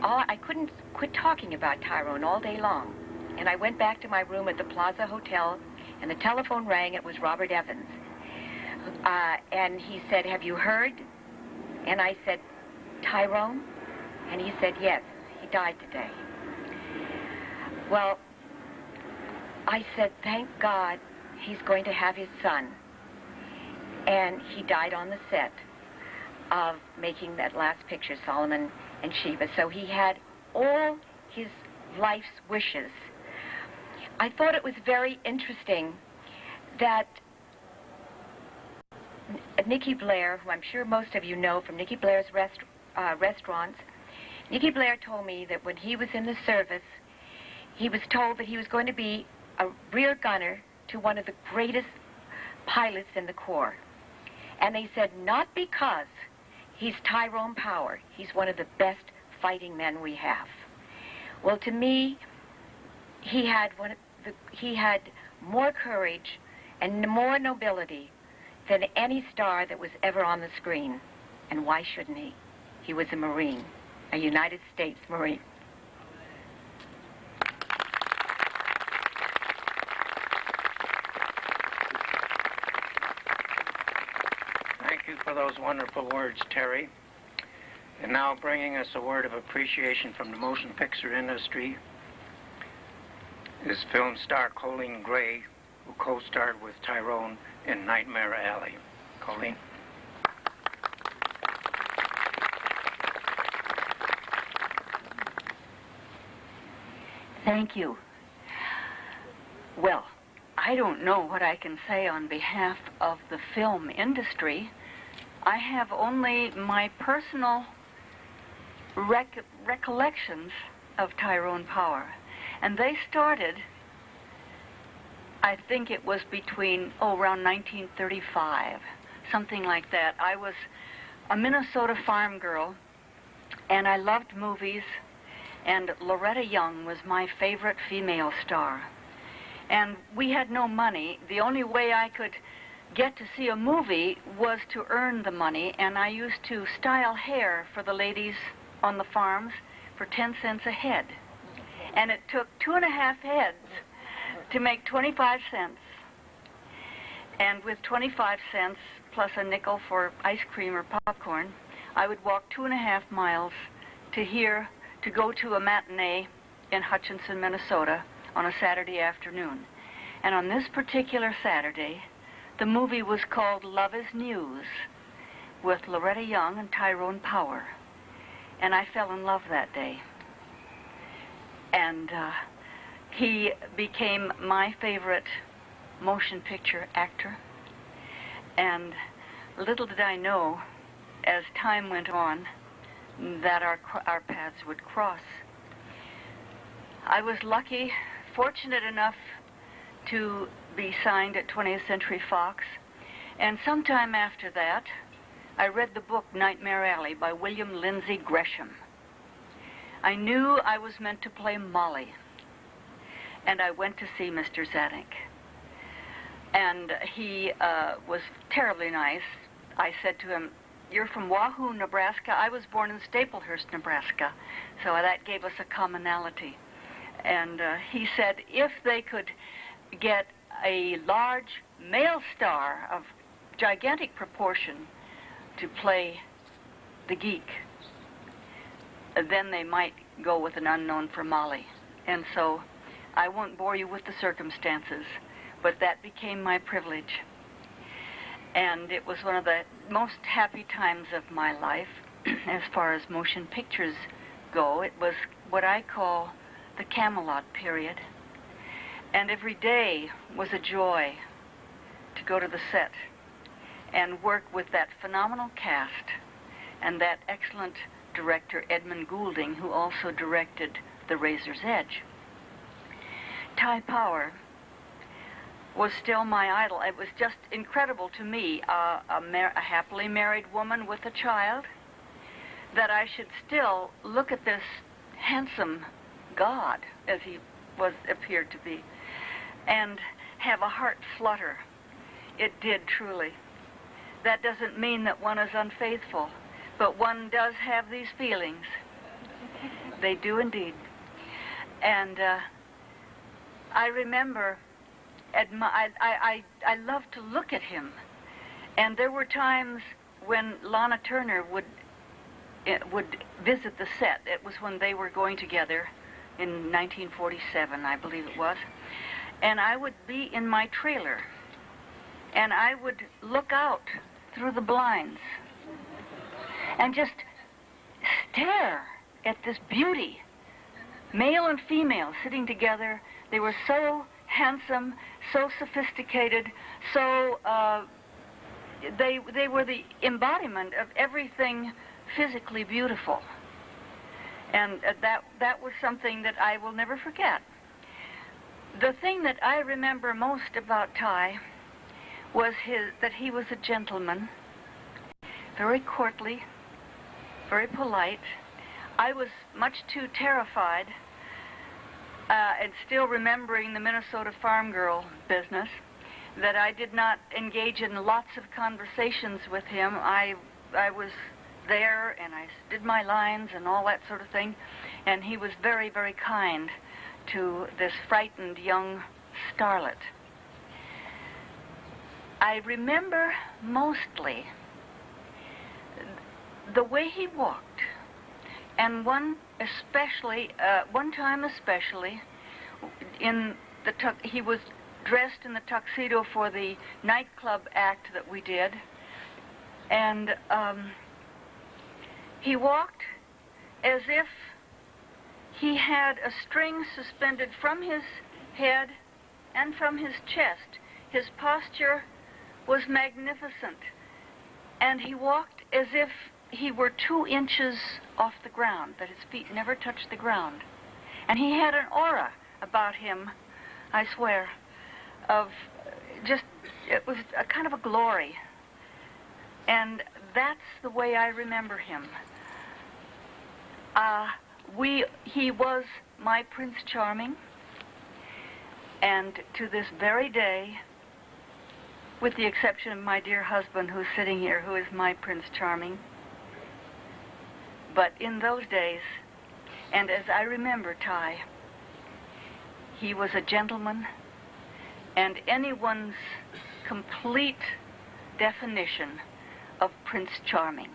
I couldn't quit talking about Tyrone all day long. And I went back to my room at the Plaza Hotel, and the telephone rang. It was Robert Evans. And he said, have you heard? And I said, Tyrone? And he said, yes, he died today. Well, I said, thank God he's going to have his son. And he died on the set of making that last picture, Solomon and Sheba. So he had all his life's wishes. I thought it was very interesting that Nikki Blair, who I'm sure most of you know from Nikki Blair's restaurants, Nikki Blair told me that when he was in the service, he was told that he was going to be a rear gunner to one of the greatest pilots in the Corps. And they said, not because he's Tyrone Power, he's one of the best fighting men we have. Well, to me, he had more courage and more nobility than any star that was ever on the screen. And why shouldn't he? He was a Marine, a United States Marine. Thank you for those wonderful words, Terry. And now bringing us a word of appreciation from the motion picture industry is film star Coleen Gray, who co-starred with Tyrone in Nightmare Alley. Coleen. Thank you. Well, I don't know what I can say on behalf of the film industry. I have only my personal recollections of Tyrone Power. And they started, I think it was between, around 1935, something like that. I was a Minnesota farm girl, and I loved movies, and Loretta Young was my favorite female star. And we had no money. The only way I could get to see a movie was to earn the money, and I used to style hair for the ladies on the farms for 10 cents a head. And it took 2.5 heads to make 25 cents. And with 25 cents plus a nickel for ice cream or popcorn, I would walk 2.5 miles to go to a matinee in Hutchinson, Minnesota on a Saturday afternoon. And on this particular Saturday, the movie was called Love is News with Loretta Young and Tyrone Power. And I fell in love that day. And he became my favorite motion picture actor. And little did I know, as time went on, that our paths would cross. I was lucky, fortunate enough to be signed at 20th Century Fox. And sometime after that, I read the book Nightmare Alley by William Lindsay Gresham. I knew I was meant to play Molly, and I went to see Mr. Zanuck. And he was terribly nice. I said to him, "You're from Wahoo, Nebraska." I was born in Staplehurst, Nebraska, so that gave us a commonality. And he said if they could get a large male star of gigantic proportion to play the geek, then they might go with an unknown for Molly. And so I won't bore you with the circumstances, but that became my privilege. And it was one of the most happy times of my life as far as motion pictures go. It was what I call the Camelot period. And every day was a joy to go to the set and work with that phenomenal cast and that excellent director Edmund Goulding, who also directed The Razor's Edge. Ty Power was still my idol. It was just incredible to me, a happily married woman with a child, that I should still look at this handsome god, as he appeared to be, and have a heart flutter. It did truly. That doesn't mean that one is unfaithful, but one does have these feelings. They do indeed. And I remember, I loved to look at him. And there were times when Lana Turner would visit the set. It was when they were going together in 1947, I believe it was. And I would be in my trailer, and I would look out through the blinds and just stare at this beauty, male and female sitting together. They were so handsome, so sophisticated, so they were the embodiment of everything physically beautiful. And that was something that I will never forget. The thing that I remember most about Ty was that he was a gentleman, very courtly, very polite. I was much too terrified, and still remembering the Minnesota farm girl business, that I did not engage in lots of conversations with him. I was there, and I did my lines and all that sort of thing, and he was very, very kind to this frightened young starlet. I remember mostly the way he walked, and one time especially, he was dressed in the tuxedo for the nightclub act that we did, and he walked as if he had a string suspended from his head and from his chest. His posture was magnificent, and he walked as if he were 2 inches off the ground, that his feet never touched the ground. And he had an aura about him, I swear, of just, it was a kind of a glory. And that's the way I remember him. He was my Prince Charming, and to this very day, with the exception of my dear husband who's sitting here, who is my Prince Charming, but in those days, and as I remember Ty, he was a gentleman, and anyone's complete definition of Prince Charming.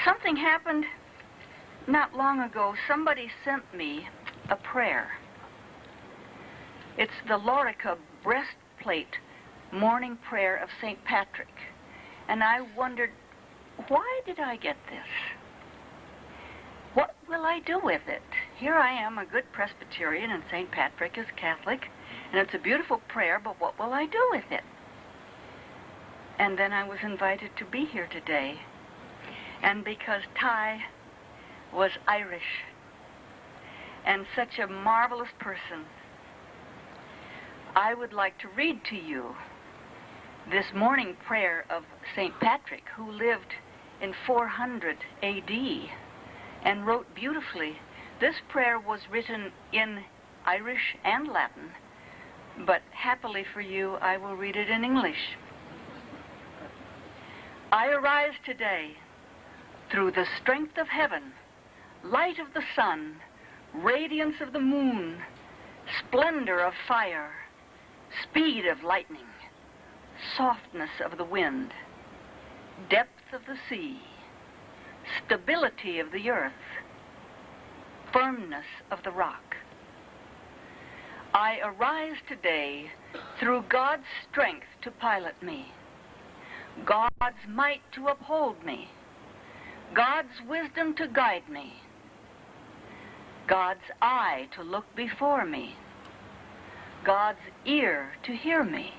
Something happened not long ago. Somebody sent me a prayer. It's the Lorica breastplate morning prayer of St. Patrick. And I wondered, why did I get this? What will I do with it? Here I am, a good Presbyterian, and St. Patrick is Catholic, and it's a beautiful prayer, but what will I do with it? And then I was invited to be here today. And because Ty was Irish and such a marvelous person, I would like to read to you this morning prayer of St. Patrick, who lived in 400 A.D. and wrote beautifully. This prayer was written in Irish and Latin, but happily for you, I will read it in English. I arise today through the strength of heaven, light of the sun, radiance of the moon, splendor of fire, speed of lightning, softness of the wind, depth of the sea, stability of the earth, firmness of the rock. I arise today through God's strength to pilot me, God's might to uphold me, God's wisdom to guide me, God's eye to look before me, God's ear to hear me,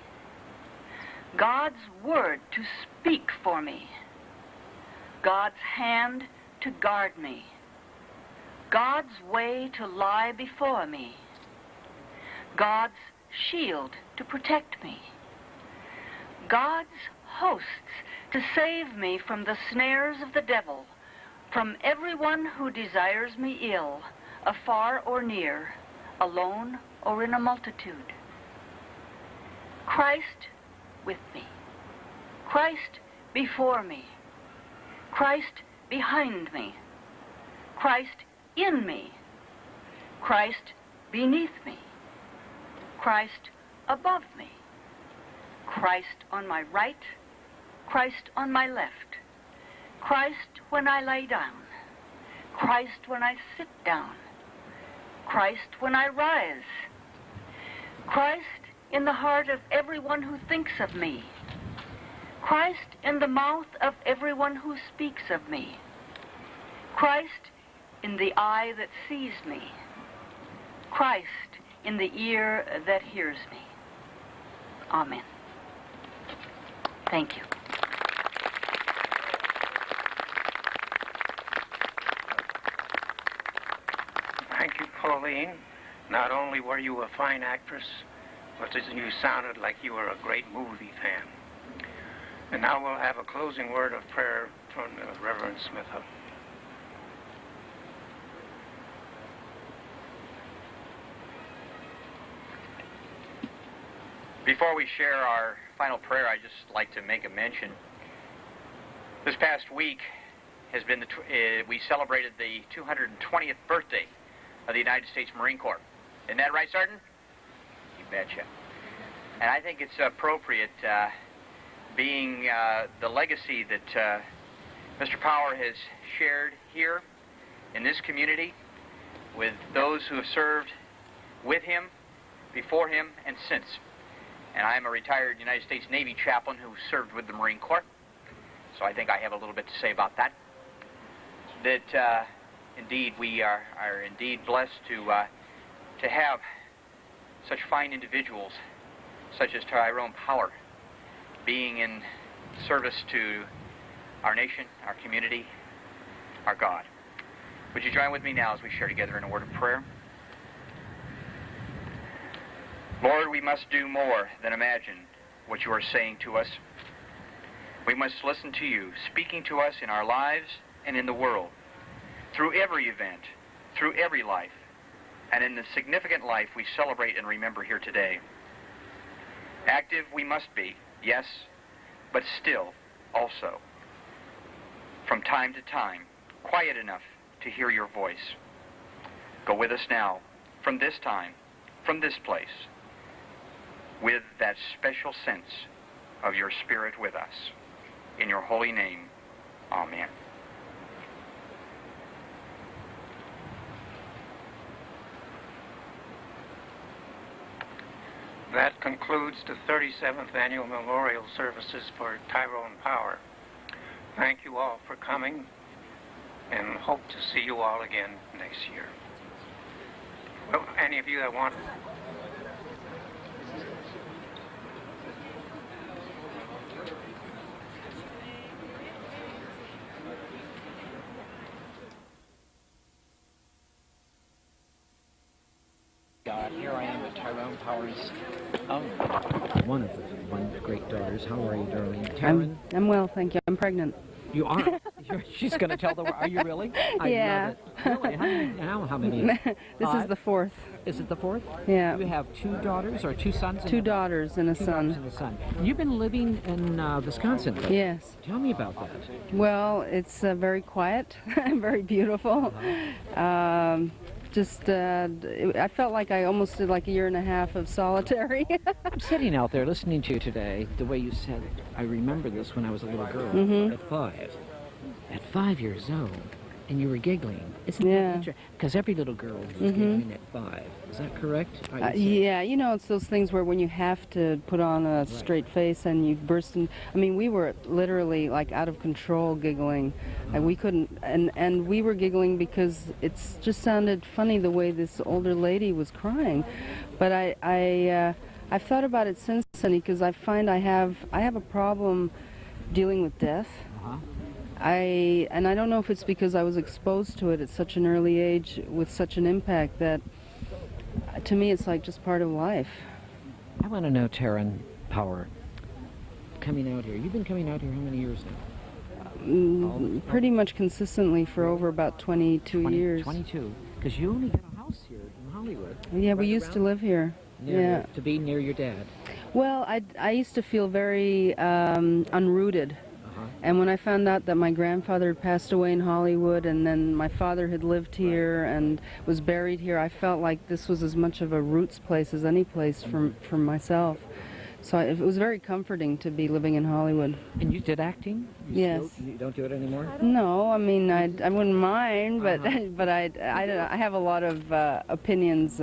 God's word to speak for me, God's hand to guard me, God's way to lie before me, God's shield to protect me, God's hosts to save me from the snares of the devil, from everyone who desires me ill, afar or near, alone or in a multitude. Christ with me, Christ before me, Christ behind me, Christ in me, Christ beneath me, Christ above me, Christ on my right, Christ on my left, Christ when I lie down, Christ when I sit down, Christ when I rise, Christ in the heart of everyone who thinks of me, Christ in the mouth of everyone who speaks of me, Christ in the eye that sees me, Christ in the ear that hears me. Amen. Thank you. Thank you, Coleen. Not only were you a fine actress, but you sounded like you were a great movie fan. And now we'll have a closing word of prayer from Reverend Smith. Before we share our final prayer, I'd just like to make a mention. This past week has been we celebrated the 220th birthday of the United States Marine Corps. Isn't that right, Sergeant? You betcha. And I think it's appropriate, being the legacy that Mr. Power has shared here in this community with those who have served with him, before him, and since. And I'm a retired United States Navy chaplain who served with the Marine Corps, so I think I have a little bit to say about that. That indeed we are indeed blessed to have such fine individuals such as Tyrone Power being in service to our nation, our community, our God. Would you join with me now as we share together in a word of prayer? Lord, we must do more than imagine what you are saying to us. We must listen to you, speaking to us in our lives and in the world, through every event, through every life, and in the significant life we celebrate and remember here today. Active we must be, yes, but still also, from time to time, quiet enough to hear your voice. Go with us now, from this time, from this place, with that special sense of your Spirit with us. In your holy name, amen. That concludes the 37th Annual Memorial Services for Tyrone Power. Thank you all for coming, and hope to see you all again next year. Well, any of you that want... God, here I am at Tyrone Power's one of the great daughters. How are you, darling? Taryn? I'm well, thank you. I'm pregnant. You are? She's going to tell the world. Are you really? Yeah. I love it. Really? How many? This is the fourth. Is it the fourth? Yeah. You have two daughters or two sons? Two daughters and a son. Two daughters and a son. You've been living in Wisconsin, though. Yes. Tell me about that. Well, it's very quiet, very beautiful. I felt like I almost did like a year and a half of solitary. I'm sitting out there listening to you today, the way you said, I remember this when I was a little girl, at 5. At 5 years old, and you were giggling. Isn't that interesting? Because every little girl was giggling at 5. Is that correct? Yeah, you know, it's those things where when you have to put on a straight face and you burst in. I mean, we were literally like out of control giggling. And we couldn't, and we were giggling because it's just sounded funny the way this older lady was crying. But I've thought about it since then, because I find I have a problem dealing with death. And I don't know if it's because I was exposed to it at such an early age with such an impact that, to me, it's like just part of life. I want to know, Taryn Power, coming out here. You've been coming out here how many years now? Pretty much consistently for over about 22 years. 22, because you only got a house here in Hollywood. Yeah, we used to live here. To be near your dad. Well, I used to feel very unrooted. And when I found out that my grandfather had passed away in Hollywood, and then my father had lived here and was buried here, I felt like this was as much of a roots place as any place for myself. So it was very comforting to be living in Hollywood. And you did acting? Yes. You don't do it anymore? No, I mean, I wouldn't mind, but but I have a lot of opinions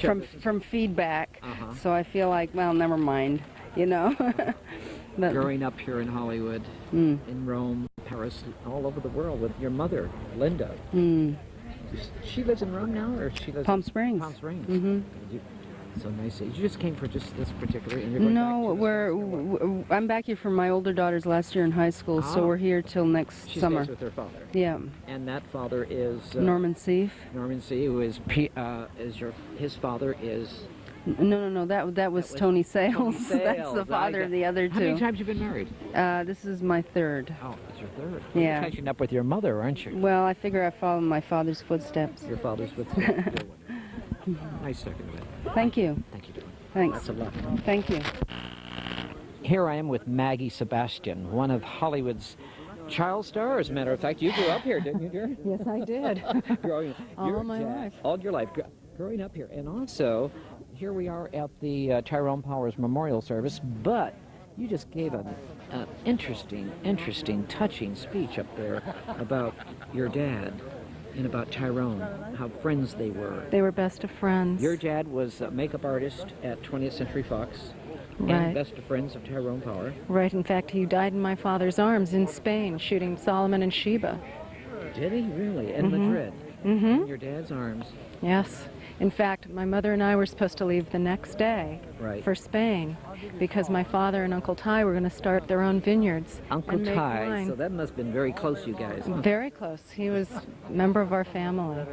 from feedback, so I feel like, well, never mind, you know. But growing up here in Hollywood, in Rome, Paris, all over the world with your mother, Linda. She lives in Rome now, or she lives Palm Springs. Palm Springs. So nice. You just came for just this particular, and you're going back to I'm back here for my older daughter's last year in high school, so we're here till next summer. She stays with her father. Yeah. And that father is Norman Seif. Norman Seif, who is his father is. No, that was Tony Sales. Tony Sales. That's the father of the other two. How many times have you been married? This is my third. Oh, it's your third. Yeah. You're catching up with your mother, aren't you? Well, I figure I follow my father's footsteps. Your father's footsteps. Nice talking to you. Thank you. Thank you, Dawn. Thanks. Lots of luck. Thank you. Here I am with Maggie Sebastian, one of Hollywood's child stars. As a matter of fact, you grew up here, didn't you, dear? Yes, I did. All my life. All your life, growing up here. And also, here we are at the Tyrone Power's memorial service, but you just gave an interesting, touching speech up there about your dad and about Tyrone, how friends they were. They were best of friends. Your dad was a makeup artist at 20th Century Fox, right. And best of friends of Tyrone Power. Right, in fact, he died in my father's arms in Spain, shooting Solomon and Sheba. Did he really? In Madrid? In your dad's arms? Yes. In fact, my mother and I were supposed to leave the next day for Spain because my father and Uncle Ty were going to start their own vineyards. Uncle Ty, so that must have been very close, you guys. Huh? Very close. He was a member of our family.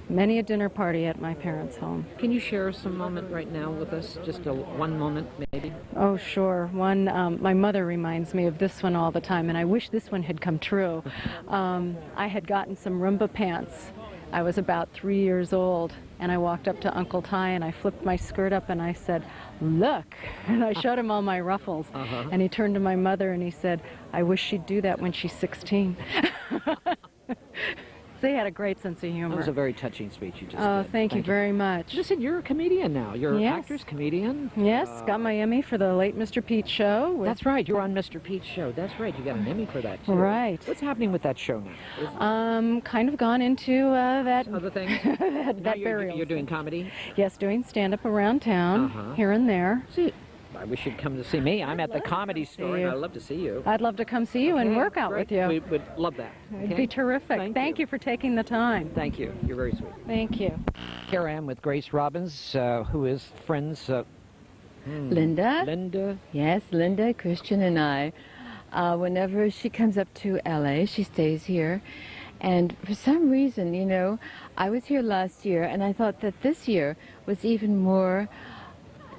Many a dinner party at my parents' home. Can you share some moment right now with us? Just one moment, maybe? Oh, sure. One, my mother reminds me of this one all the time, and I wish this one had come true. I had gotten some Roomba pants. I was about 3 years old, and I walked up to Uncle Ty and I flipped my skirt up and I said, "Look," and I showed him all my ruffles. And he turned to my mother and he said, "I wish she'd do that when she's 16. So he had a great sense of humor. That was a very touching speech you just did. Oh, thank you very much. Listen, you're a comedian now. You're an actress, comedian. Yes, got my Emmy for the late Mr. Pete show. That's right, you're on Mr. Pete's show. That's right, you got an Emmy for that, too. Right. What's happening with that show now? Kind of gone into that... Other things? that burial. You're doing comedy? Yes, doing stand-up around town, here and there. See, I wish you'd come to see me. I'm at the Comedy Store, and I'd love to see you. I'd love to come see you and work out with you. We would love that. It'd be terrific. Thank you for taking the time. Thank you. You're very sweet. Thank you. Here I am with Grace Robbins, who is friends... Linda? Linda? Yes, Linda, Christian, and I. Whenever she comes up to L.A., she stays here. And for some reason, you know, I was here last year, and I thought that this year was even more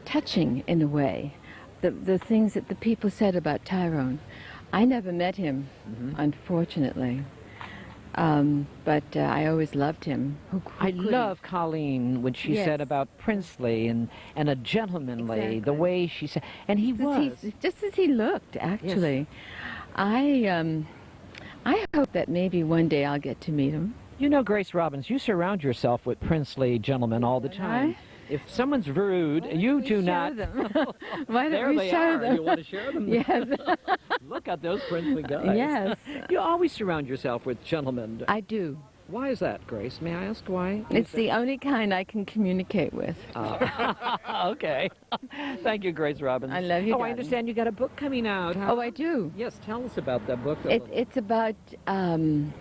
touching in a way. The things that the people said about Tyrone. I never met him, unfortunately. But I always loved him. I love Coleen when she said about princely and a gentlemanly, the way she said, and he was. Just as he looked, actually. Yes. I hope that maybe one day I'll get to meet him. You know, Grace Robbins, you surround yourself with princely gentlemen all the time. If someone's rude, you do not. Why don't we show them? You want to share them? Yes. Look at those princely guys. Yes. You always surround yourself with gentlemen. I do. Why is that, Grace? May I ask why? It's the only kind I can communicate with. Okay. Thank you, Grace Robbins. I love you, I understand you got a book coming out. Oh, I do. Yes, tell us about that book. It's about...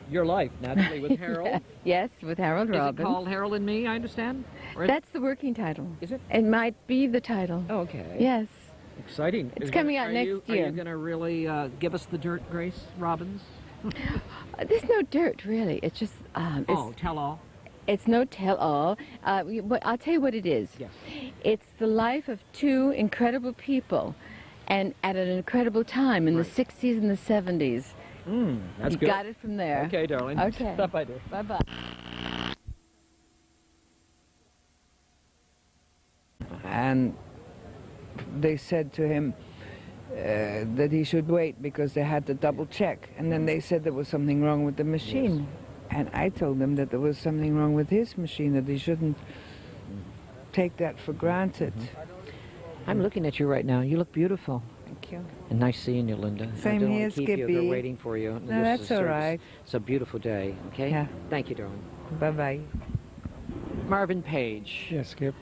your life, naturally, with Harold. Yes, with Harold Robbins. Is it called Harold and Me, I understand? That's the working title. Is it? It might be the title. Oh, okay. Yes. Exciting. It's coming out next year. Are you going to really give us the dirt, Grace Robbins? There's no dirt, really. It's just... tell-all. It's no tell-all. But I'll tell you what it is. Yes. It's the life of two incredible people, and at an incredible time in the 60s and the 70s. That's good. You got it from there. Okay, darling. Okay. Bye-bye, dear. Bye-bye. And they said to him that he should wait because they had to double check. And then they said there was something wrong with the machine. And I told them that there was something wrong with his machine, that he shouldn't take that for granted. I'm looking at you right now. You look beautiful. Thank you. And nice seeing you, Linda. Same I don't here, want to keep you. They're Skippy. waiting for you. No, that's all right. It's a beautiful day, okay? Yeah. Thank you, darling. Bye-bye. Marvin Page. Yes, Skip.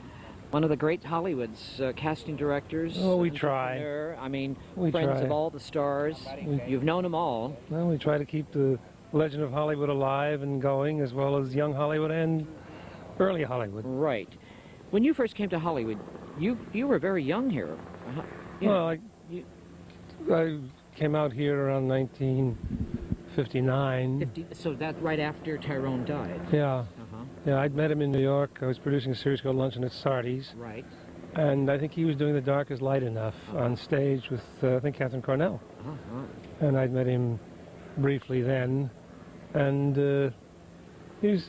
One of the great Hollywood's casting directors. Oh, we try. entrepreneur. I mean, We friends try. of all the stars. You've known them all. Well, we try to keep the legend of Hollywood alive and going, as well as young Hollywood and early Hollywood. Right. When you first came to Hollywood, you were very young here. Well, I came out here around 1959. So that right after Tyrone died. Yeah. Yeah, I'd met him in New York. I was producing a series called Luncheon at Sardi's. Right. And I think he was doing The Dark is Light Enough on stage with, I think, Catherine Cornell. And I'd met him briefly then. And he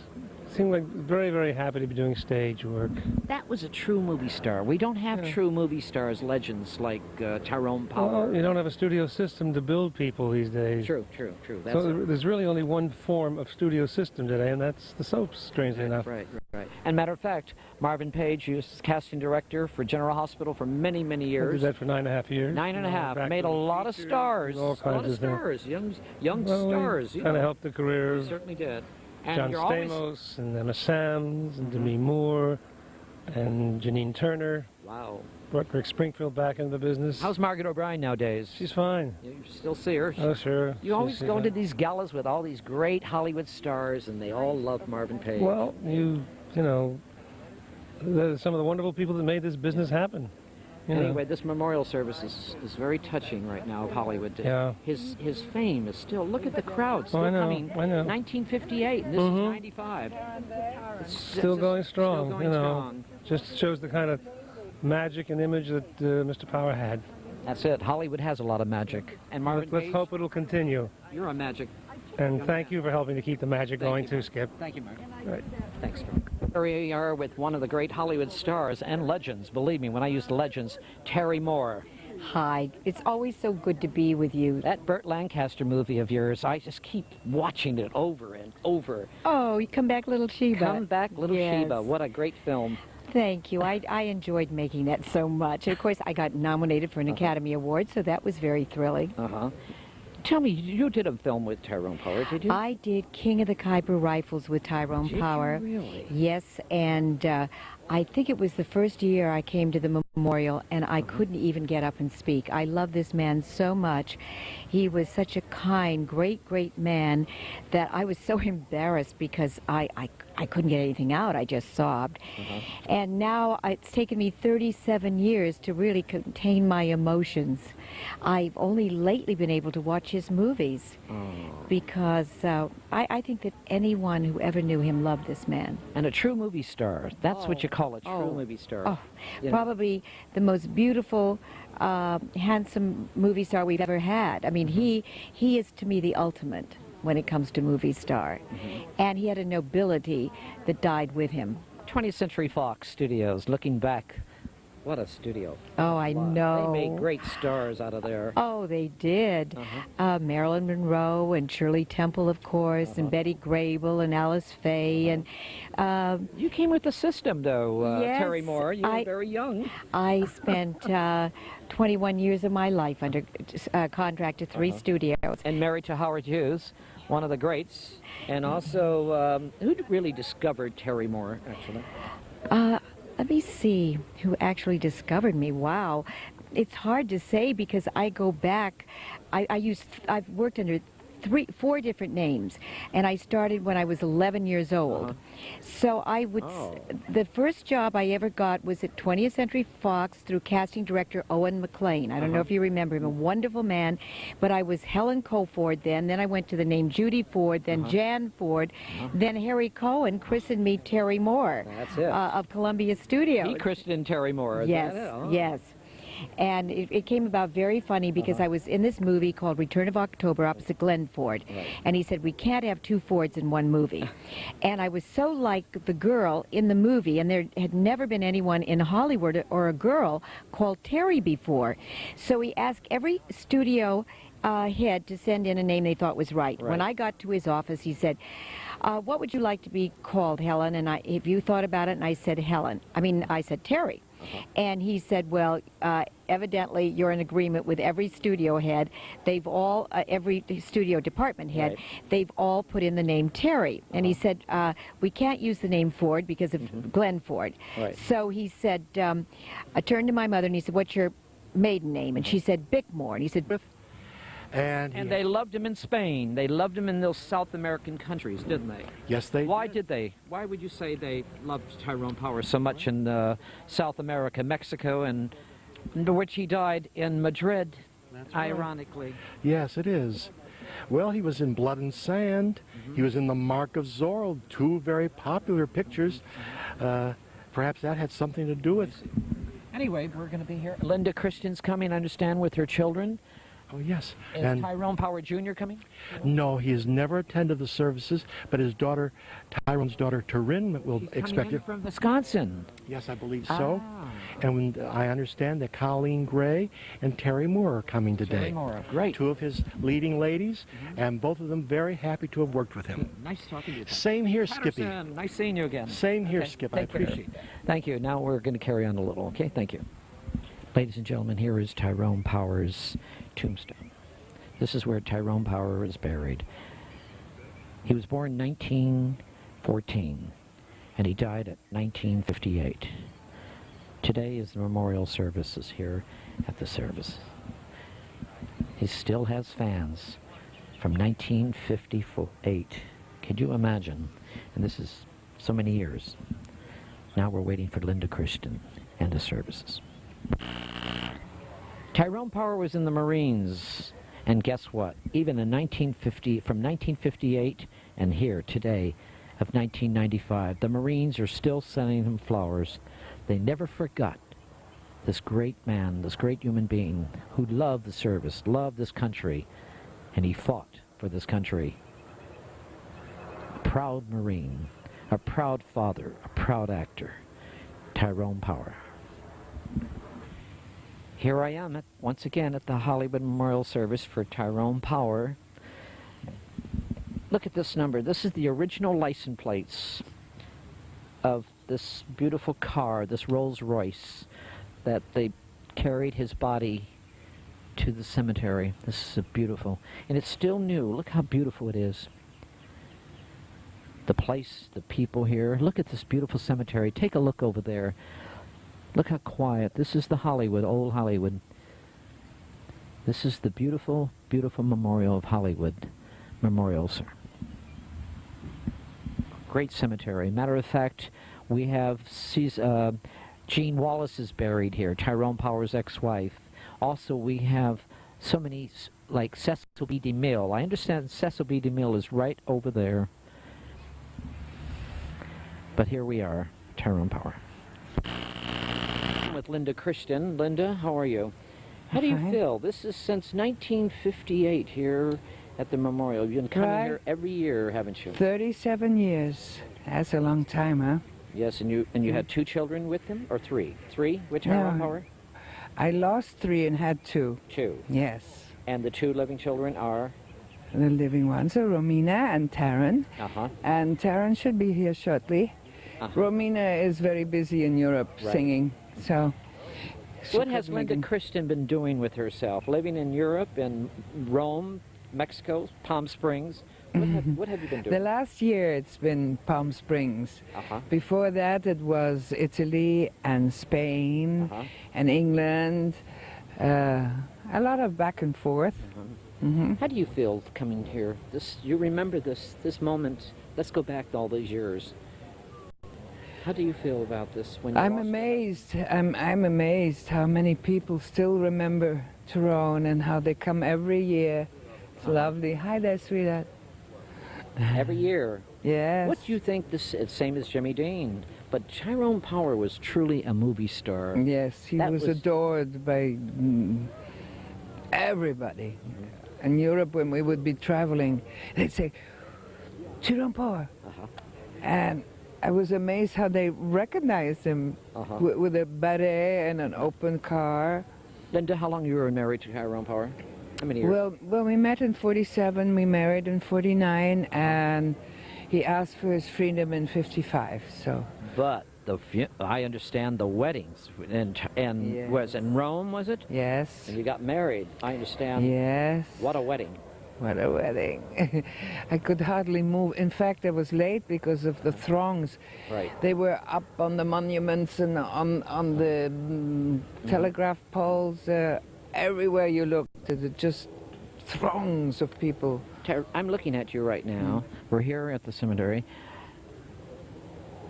seemed like very, very happy to be doing stage work. That was a true movie star. We don't have true movie stars, legends like Tyrone Power. Well, you don't have a studio system to build people these days. True. That's So there's really only one form of studio system today, and that's the soaps, strangely enough. Right. And matter of fact, Marvin Page, he was casting director for General Hospital for many, many I years. did that for 9.5 years. 9.5. Made a lot of stars. All kinds of stars. Young Well, stars. Kind of helped the career You of certainly did. And John you're always... Stamos and Emma Samms and Demi Moore and Janine Turner. Wow. Brought Rick Springfield back into the business. How's Margaret O'Brien nowadays? She's fine. You still see her? Oh, sure. You always She's- go into these galas with all these great Hollywood stars, and they all love Marvin Page. Well, you know, some of the wonderful people that made this business happen. You know. Anyway, this memorial service is very touching right now of Hollywood. Yeah. His fame is still, look at the crowd still I know, coming. I know. 1958, and this is 95. Still going strong, Still going you know. strong. Just shows the kind of magic and image that Mr. Power had. That's it. Hollywood has a lot of magic. And Marvin Let's Page, hope it'll continue. you're a magic. And thank you for helping to keep the magic going too, Skip. Thank you, Mark. Right. Thanks, Doc. Here we are with one of the great Hollywood stars and legends. Believe me, when I use legends, Terry Moore. Hi. It's always so good to be with you. That Burt Lancaster movie of yours, I just keep watching it over and over. Oh, you Come Back, Little Sheba. Come Back, Little Yes. Sheba. What a great film. Thank you. I enjoyed making that so much. And of course, I got nominated for an Academy Award, so that was very thrilling. Tell me, you did a film with Tyrone Power, did you? I did King of the Khyber Rifles with Tyrone Did you Power. really? Yes, and I think it was the first year I came to the memorial, and I couldn't even get up and speak. I love this man so much. He was such a kind, great man that I was so embarrassed because I couldn't get anything out. I just sobbed. And now it's taken me 37 years to really contain my emotions. I've only lately been able to watch his movies because I think that anyone who ever knew him loved this man. And a true movie star. That's what you call a true movie star. Oh, You know. probably the most beautiful, handsome movie star we've ever had. I mean, he is to me the ultimate when it comes to movie star. And he had a nobility that died with him. 20th Century Fox Studios, looking back, what a studio. Oh, I know. They made great stars out of there. Oh, they did. Marilyn Monroe and Shirley Temple, of course, and Betty Grable and Alice Faye. And you came with the system, though, yes, Terry Moore. You were very young. I spent 21 years of my life under contract to 3 studios. And married to Howard Hughes, one of the greats. And also, who really discovered Terry Moore, actually? Let me see who actually discovered me. Wow. It's hard to say because I go back. I've worked under 4 different names, and I started when I was 11 years old. So I would, the first job I ever got was at 20th Century Fox through casting director Owen McLean. I don't know if you remember him, a wonderful man, but I was Helen Coford then I went to the name Judy Ford, then Jan Ford, then Harry Cohen christened me Terry Moore. That's it. Of Columbia Studios. He christened Terry Moore. Yes, yes. And it came about very funny because I was in this movie called Return of October opposite Glenn Ford. And he said, we can't have 2 Fords in one movie. And I was so like the girl in the movie, and there had never been anyone in Hollywood or a girl called Terry before. So he asked every studio head to send in a name they thought was right. When I got to his office, he said, what would you like to be called, Helen? And if you thought about it, and I said Helen. I said Terry. And he said, well, evidently you're in agreement with every studio head. They've all, every studio department head, they've all put in the name Terry. And he said, we can't use the name Ford because of Glenn Ford. So he said, I turned to my mother and he said, what's your maiden name? And she said, Bickmore. And he said, and they loved him in Spain. They loved him in those South American countries, didn't they? Yes, they Why did they? Why would you say they loved Tyrone Power so much in South America, Mexico, and which he died in Madrid, ironically? Yes, it is. Well, he was in Blood and Sand. He was in The Mark of Zorro, two very popular pictures. Perhaps that had something to do with it. Anyway, we're going to be here. Linda Christian's coming, I understand, with her children. Oh, yes. Is and Tyrone Power Jr. coming? No, he has never attended the services, but his daughter, Tyrone's daughter, Taryn, will expect it. From Wisconsin. Yes, I believe so. And I understand that Coleen Gray and Terry Moore are coming today. Terry Moore, great. Two of his leading ladies, and both of them very happy to have worked with him. Nice talking to you. Same here, Skippy. Nice seeing you again. Same here, Skip. I appreciate that. Thank you. Now we're going to carry on a little, okay? Thank you. Ladies and gentlemen, here is Tyrone Power's tombstone. This is where Tyrone Power is buried. He was born in 1914, and he died at 1958. Today is the memorial services here at the service. He still has fans from 1958. Could you imagine? And this is so many years. Now we're waiting for Linda Christian and the services. Tyrone Power was in the Marines, and guess what? Even in from 1958 and here today of 1995, the Marines are still sending him flowers. They never forgot this great man, this great human being who loved the service, loved this country, and he fought for this country. A proud Marine, a proud father, a proud actor, Tyrone Power. Here I am, once again, at the Hollywood Memorial Service for Tyrone Power. Look at this number. This is the original license plates of this beautiful car, this Rolls Royce, that they carried his body to the cemetery. This is beautiful. And it's still new. Look how beautiful it is. The place, the people here. Look at this beautiful cemetery. Take a look over there. Look how quiet. This is the Hollywood, old Hollywood. This is the beautiful, beautiful memorial of Hollywood Memorial, sir. Great cemetery. Matter of fact, we have Jean Wallace is buried here, Tyrone Power's ex-wife. Also, we have so many, like Cecil B. DeMille. I understand Cecil B. DeMille is right over there. But here we are, Tyrone Power. With Linda Christian. Linda, how are you? How do you feel? This is since 1958 here at the memorial. You've been coming here every year, haven't you? 37 years. That's a long time, huh? Yes, and you had two children with him, or three? Three with Tyrone Power? I lost 3 and had 2. 2. Yes. And the 2 living children are? The living ones are Romina and Taryn. And Taryn should be here shortly. Romina is very busy in Europe singing. So, what has Linda Christian been doing with herself? Living in Europe, in Rome, Mexico, Palm Springs. What have you been doing? The last year it's been Palm Springs. Before that it was Italy and Spain and England. A lot of back and forth. How do you feel coming here? You remember this moment? Let's go back all these years. How do you feel about this? When I'm amazed. I'm amazed how many people still remember Tyrone and how they come every year. It's lovely. Hi there, sweetheart. Every year? Yes. What do you think it's same as Jimmy Dean, but Tyrone Power was truly a movie star. Yes, he was adored by everybody. In Europe, when we would be traveling, they'd say, Tyrone Power. And I was amazed how they recognized him with a beret and an open car. Linda, how long you were married to Tyrone Power? How many years? Well, we met in 47, we married in 49, and he asked for his freedom in 55, so. But I understand the weddings, and Yes. was in Rome, was it? Yes. And you got married. I understand. Yes. What a wedding. What a wedding. I could hardly move. In fact, I was late because of the throngs. Right. They were up on the monuments and on the telegraph poles. Everywhere you looked, there were just throngs of people. I'm looking at you right now. We're here at the cemetery.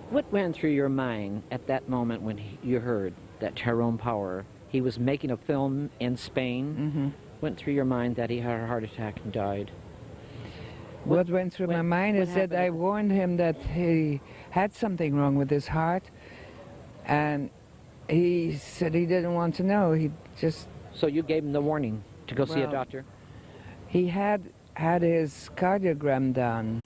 What went through your mind at that moment when you heard that Tyrone Power, he was making a film in Spain, went through your mind that he had a heart attack and died? What went through my mind is that I warned him that he had something wrong with his heart, and he said he didn't want to know. He just... So you gave him the warning to go see a doctor? He had his cardiogram done.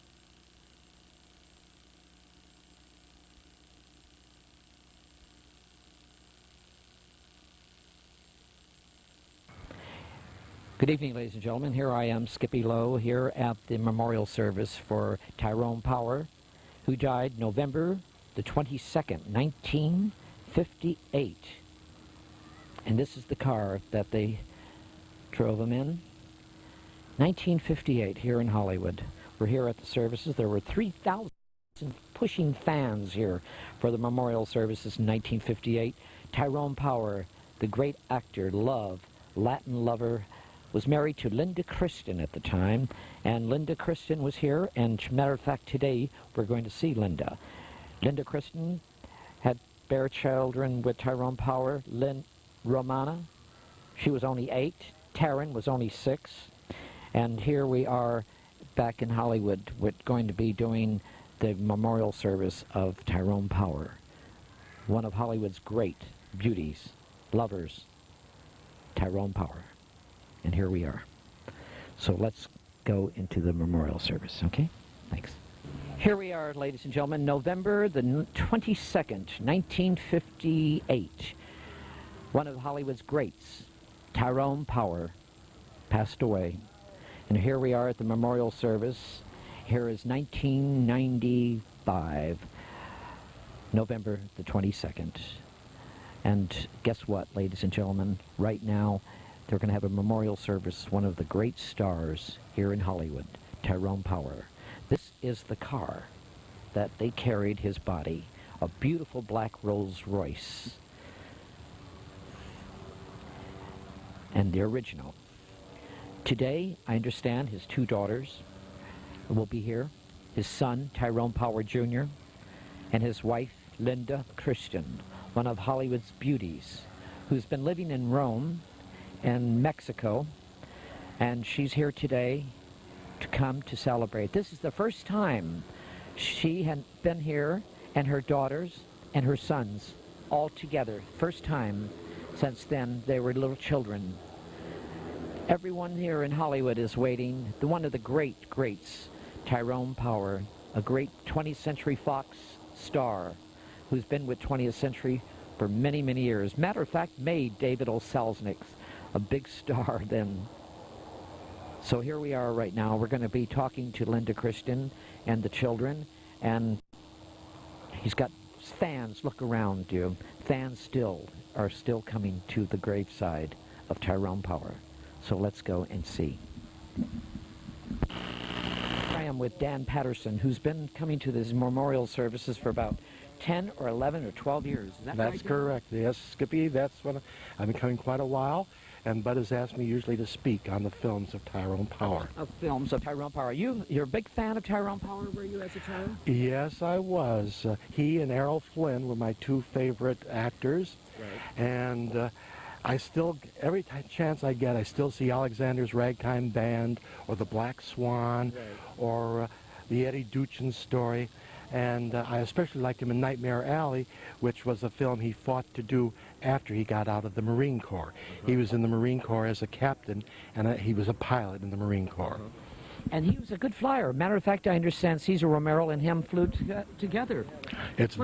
Good evening, ladies and gentlemen. Here I am, Skip E Lowe, here at the memorial service for Tyrone Power, who died November the 22nd, 1958. And this is the car that they drove him in. 1958, here in Hollywood. We're here at the services. There were 3,000 pushing fans here for the memorial services in 1958. Tyrone Power, the great actor, Latin lover, was married to Linda Christian at the time, and Linda Christian was here, and as a matter of fact, today we're going to see Linda. Linda Christian had bare children with Tyrone Power. Romina, she was only 8. Taryn was only 6. And here we are back in Hollywood. We're going to be doing the memorial service of Tyrone Power, one of Hollywood's great beauties, lovers, Tyrone Power. And here we are. So let's go into the memorial service, okay? Thanks. Here we are, ladies and gentlemen, November the 22nd, 1958. One of Hollywood's greats, Tyrone Power, passed away. And here we are at the memorial service. Here is 1995, November the 22nd. And guess what, ladies and gentlemen? Right now, they're going to have a memorial service, one of the great stars here in Hollywood, Tyrone Power. This is the car that they carried his body, a beautiful black Rolls Royce. And the original. Today, I understand his 2 daughters will be here, his son, Tyrone Power Jr., and his wife, Linda Christian, one of Hollywood's beauties, who's been living in Rome and Mexico, and she's here today to come to celebrate. This is the first time she had been here, and her daughters and her sons all together. First time since then they were little children. Everyone here in Hollywood is waiting. One of the greats, Tyrone Power, a great 20th Century Fox star who's been with 20th Century for many, many years. Matter of fact, made David O. Selznick a big star then. So here we are right now. We're going to be talking to Linda Christian and the children, and he's got fans. Look around you. Fans are still coming to the graveside of Tyrone Power. So let's go and see. I am with Dan Patterson, who's been coming to these memorial services for about 10 or 11 or 12 years. Is that right? That's correct. Yes, Skippy, that's what I've been coming quite a while, and Bud has asked me usually to speak on the films of Tyrone Power. Of films of Tyrone Power. You're a big fan of Tyrone Power, were you, as a child? Yes, I was. He and Errol Flynn were my 2 favorite actors. Right. And I still, every chance I get, I still see Alexander's Ragtime Band, or The Black Swan, right, or the Eddie Duchin story. And I especially liked him in Nightmare Alley, which was a film he fought to do after he got out of the Marine Corps. He was in the Marine Corps as a captain, and he was a pilot in the Marine Corps. And he was a good flyer. Matter of fact, I understand Cesar Romero and him flew together. It's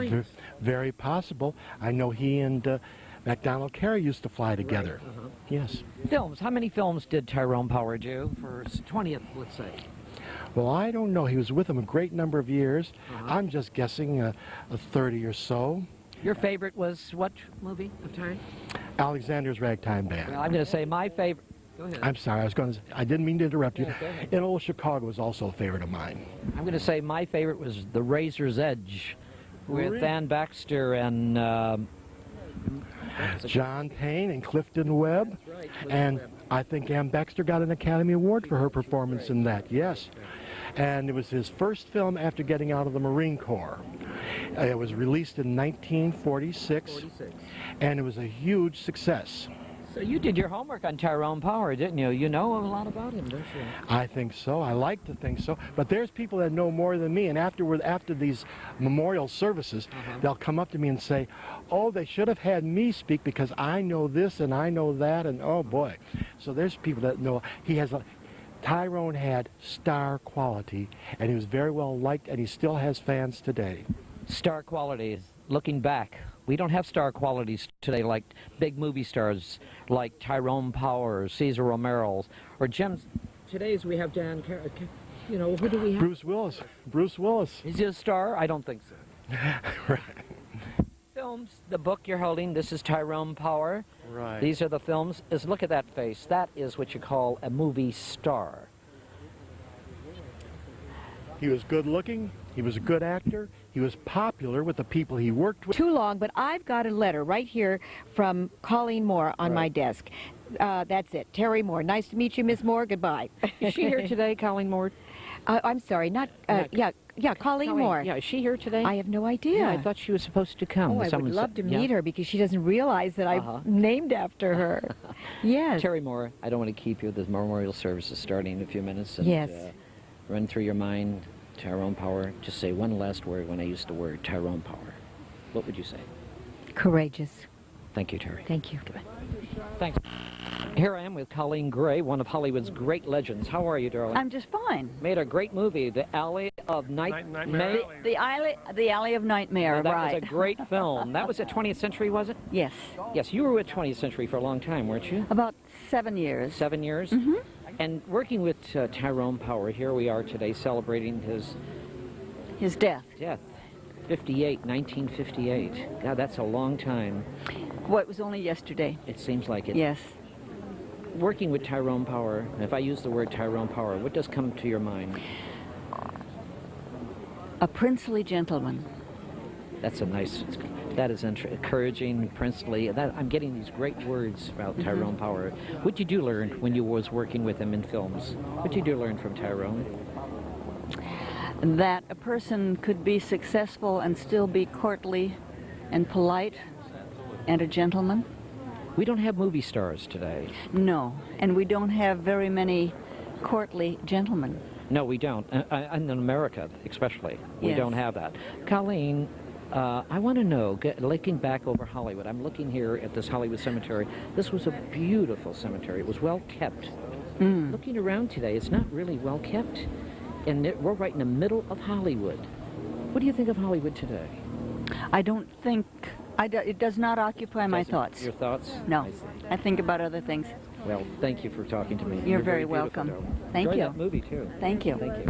very possible. I know he and MacDonald Carey used to fly together. Right. Yes. Films. How many films did Tyrone Power do for his 20th, let's say? Well, I don't know. He was with them a great number of years. I'm just guessing a 30 or so. Your favorite was what movie of Taryn? Alexander's Ragtime Band. Well, I'm going to say my favorite. Go ahead. I'm sorry, I didn't mean to interrupt you. Yeah, go ahead. And Old Chicago was also a favorite of mine. I'm going to say my favorite was The Razor's Edge with Ann Baxter and John Payne and Clifton Webb. And I think Ann Baxter got an Academy Award for her performance in that, yes. And it was his first film after getting out of the Marine Corps. It was released in 1946, and it was a huge success. So you did your homework on Tyrone Power, didn't you? You know a lot about him, don't you? I think so. I like to think so. But there's people that know more than me, and after these memorial services, they'll come up to me and say, oh, they should have had me speak because I know this and I know that, and oh boy. So there's people that know. Tyrone had star quality, and he was very well liked, and he still has fans today. Star quality. Looking back, we don't have star qualities today like big movie stars like Tyrone Power, Cesar Romero, or gems. Today's we have Dan, you know, who do we have? Bruce Willis. Bruce Willis. Is he a star? I don't think so. Right. Films, the book you're holding, this is Tyrone Power. Right. These are the films. Look at that face. That is what you call a movie star. He was good looking. He was a good actor. He was popular with the people he worked with. Too long, but I've got a letter right here from Coleen Moore on my desk. That's it. Terry Moore. Nice to meet you, Miss Moore. Goodbye. Is she here today, Coleen Moore? I'm sorry, Coleen Moore. Yeah, is she here today? I have no idea. Yeah, I thought she was supposed to come. Oh, I would love to meet her because she doesn't realize that I'm named after her. Yes. Terry Moore, I don't want to keep you. The memorial service is starting in a few minutes. And, yes. Run through your mind, Tyrone Power. Just say one last word when I use the word Tyrone Power. What would you say? Courageous. Thank you, Terry. Thank you. Goodbye. Thanks. Here I am with Colleen Gray, one of Hollywood's great legends. How are you, darling? I'm just fine. Made a great movie, The Alley of Nightmare. The Alley of Nightmare, that right. was a great film. That was at 20th Century, was it? Yes. Yes, you were with 20th Century for a long time, weren't you? About 7 years. 7 years? Mm-hmm. And working with Tyrone Power, here we are today celebrating his death. 1958. God, that's a long time. Well, it was only yesterday. It seems like it. Yes. Working with Tyrone Power, if I use the word Tyrone Power, what does come to your mind? A princely gentleman. That's a nice, that is encouraging, princely. I'm getting these great words about Tyrone Power. What did you learn when you was working with him in films? What did you learn from Tyrone? That a person could be successful and still be courtly and polite and a gentleman. We don't have movie stars today. No, and we don't have very many courtly gentlemen. No, we don't. And in America, especially, we don't have that. Colleen, I want to know, looking back over Hollywood, I'm looking here at this Hollywood cemetery. This was a beautiful cemetery. It was well kept. Looking around today, it's not really well kept. And we're right in the middle of Hollywood. What do you think of Hollywood today? I don't think, it does not occupy my thoughts. Your thoughts? No, I think about other things. Well, thank you for talking to me. You're very welcome. Thank you. Enjoy that movie, too. Thank you. Thank you.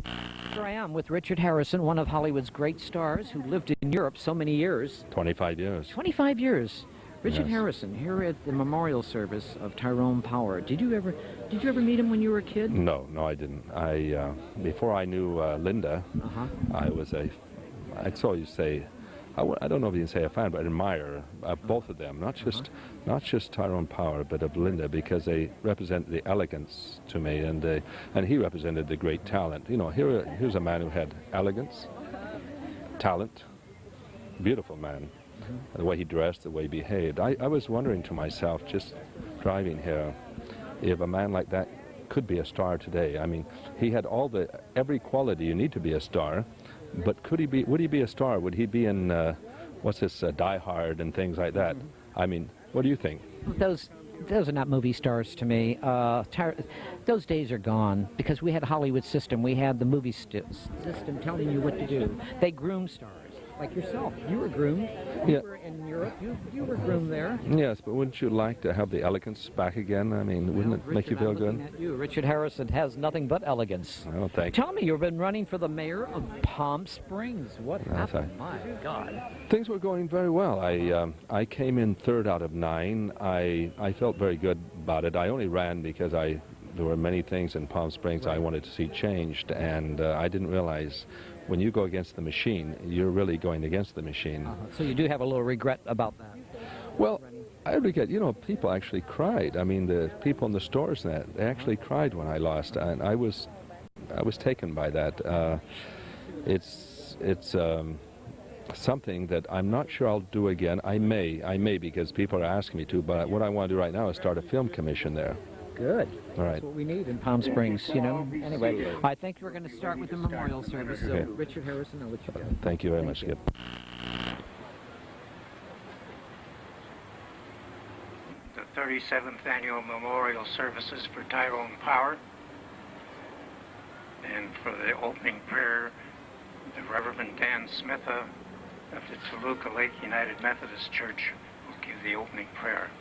Here I am with Richard Harrison, one of Hollywood's great stars who lived in Europe so many years. 25 years. 25 years. Richard Harrison, here at the memorial service of Tyrone Power. Did you ever meet him when you were a kid? No, I didn't. Before I knew Linda, I was I saw you say, I don't know if you can say a fan, but admire both of them, not just Tyrone Power, but of Linda, because they represent the elegance to me, and he represented the great talent. You know, here's a man who had elegance, talent, beautiful man. The way he dressed, the way he behaved. I was wondering to myself, just driving here, if a man like that could be a star today. I mean, he had every quality you need to be a star, but would he be a star? Would he be in, Die Hard and things like that? I mean, what do you think? Those are not movie stars to me. Those days are gone because we had a Hollywood system. We had the movie system telling you what to do. They groom stars. like yourself. You were groomed. You were in Europe. You were groomed there. Yes, but wouldn't you like to have the elegance back again? I mean, wouldn't it make you feel good? At you. Richard Harrison has nothing but elegance. Oh, thank you. Tell me, you've been running for the mayor of Palm Springs. What happened? My God. Things were going very well. I came in 3rd out of 9. I felt very good about it. I only ran because there were many things in Palm Springs I wanted to see changed, and I didn't realize when you go against the machine, you're really going against the machine. So you do have a little regret about that? Well, I regret, people actually cried. I mean, the people in the stores, they actually cried when I lost, and I was taken by that. It's something that I'm not sure I'll do again. I may because people are asking me to, but what I want to do right now is start a film commission there. Good. All right. That's what we need in Palm Springs, Anyway, I think we're going to start with the memorial service. So, Okay. Richard Harrison, I'll let you go. Thank you very much, Skip. The 37th Annual Memorial Services for Tyrone Power. And for the opening prayer, the Reverend Dan Smitha of the Toluca Lake United Methodist Church will give the opening prayer.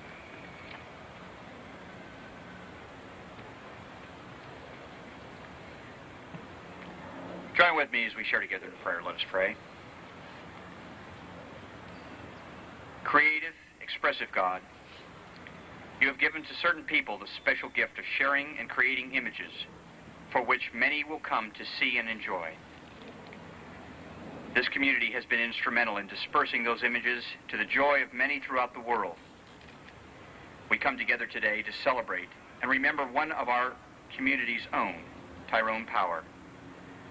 Join with me as we share together in prayer. Let us pray. Creative, expressive God, you have given to certain people the special gift of sharing and creating images for which many will come to see and enjoy. This community has been instrumental in dispersing those images to the joy of many throughout the world. We come together today to celebrate and remember one of our community's own, Tyrone Power,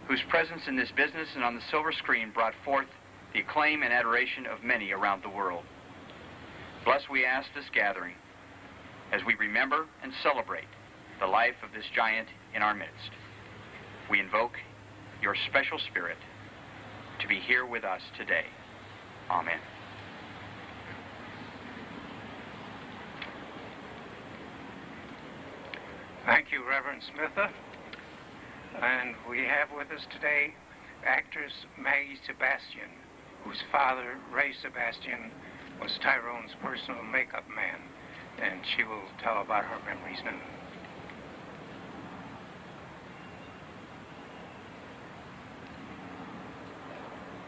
whose presence in this business and on the silver screen brought forth the acclaim and adoration of many around the world. Bless, we ask, this gathering as we remember and celebrate the life of this giant in our midst. We invoke your special spirit to be here with us today. Amen. Thank you, Reverend Smitha. And we have with us today actress Maggie Sebastian, whose father, Ray Sebastian, was Tyrone's personal makeup man, and she will tell about her memories now.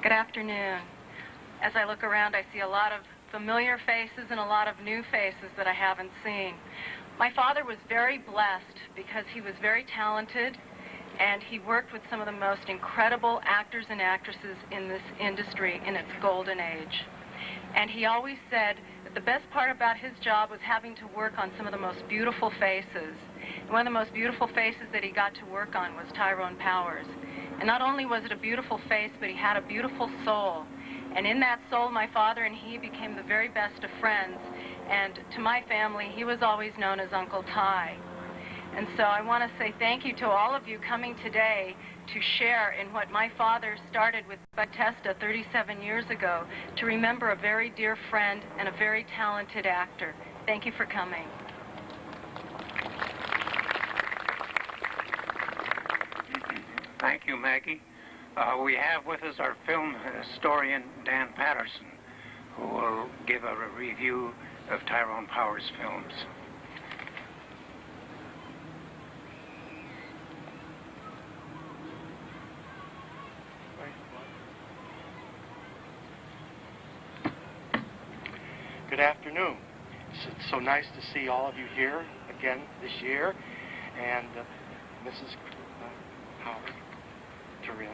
Good afternoon. As I look around, I see a lot of familiar faces and a lot of new faces that I haven't seen. My father was very blessed because he was very talented, and he worked with some of the most incredible actors and actresses in this industry in its golden age. And he always said that the best part about his job was having to work on some of the most beautiful faces. And one of the most beautiful faces that he got to work on was Tyrone Power's. And not only was it a beautiful face, but he had a beautiful soul. And in that soul, my father and he became the very best of friends. And to my family, he was always known as Uncle Ty. And so I want to say thank you to all of you coming today to share in what my father started with Bethesda 37 years ago, to remember a very dear friend and a very talented actor. Thank you for coming. Thank you, Maggie. We have with us our film historian, Dan Patterson, who will give a review of Tyrone Power's films. Good afternoon. It's so nice to see all of you here again this year, and Mrs. Howard, Taryn.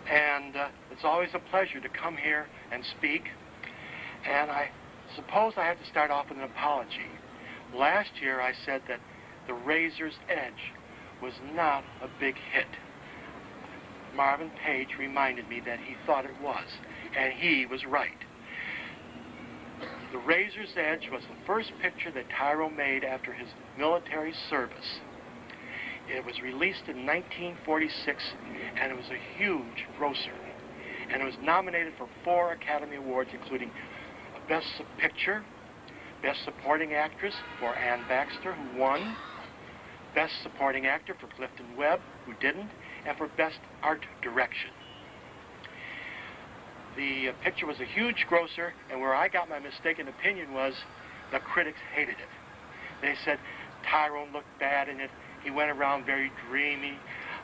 And it's always a pleasure to come here and speak. And I suppose I have to start off with an apology. Last year I said that The Razor's Edge was not a big hit. Marvin Page reminded me that he thought it was, and he was right. The Razor's Edge was the first picture that Tyrone made after his military service. It was released in 1946, and it was a huge grosser. And it was nominated for 4 Academy Awards, including Best Picture, Best Supporting Actress for Ann Baxter, who won, Best Supporting Actor for Clifton Webb, who didn't, and for Best Art Direction. the picture was a huge grosser, and where I got my mistaken opinion was the critics hated it. They said Tyrone looked bad in it. He went around very dreamy,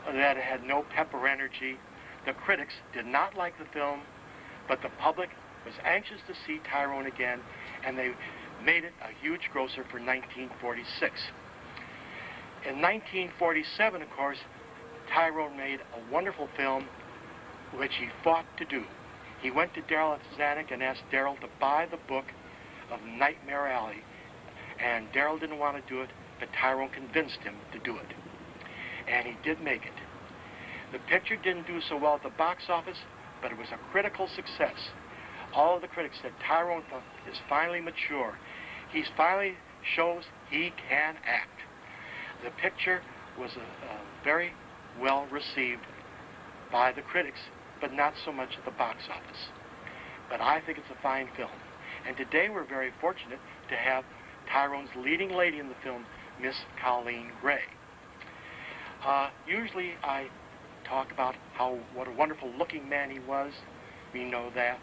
that it had no pep or energy. The critics did not like the film, but the public was anxious to see Tyrone again, and they made it a huge grosser for 1946. In 1947, of course, Tyrone made a wonderful film which he fought to do. He went to Daryl Zanuck and asked Daryl to buy the book of Nightmare Alley, and Daryl didn't want to do it, but Tyrone convinced him to do it. And he did make it. The picture didn't do so well at the box office, but it was a critical success. All of the critics said Tyrone is finally mature. He finally shows he can act. The picture was very well received by the critics, but not so much at the box office. But I think it's a fine film. And today we're very fortunate to have Tyrone's leading lady in the film, Miss Coleen Gray. Usually I talk about what a wonderful looking man he was. We know that.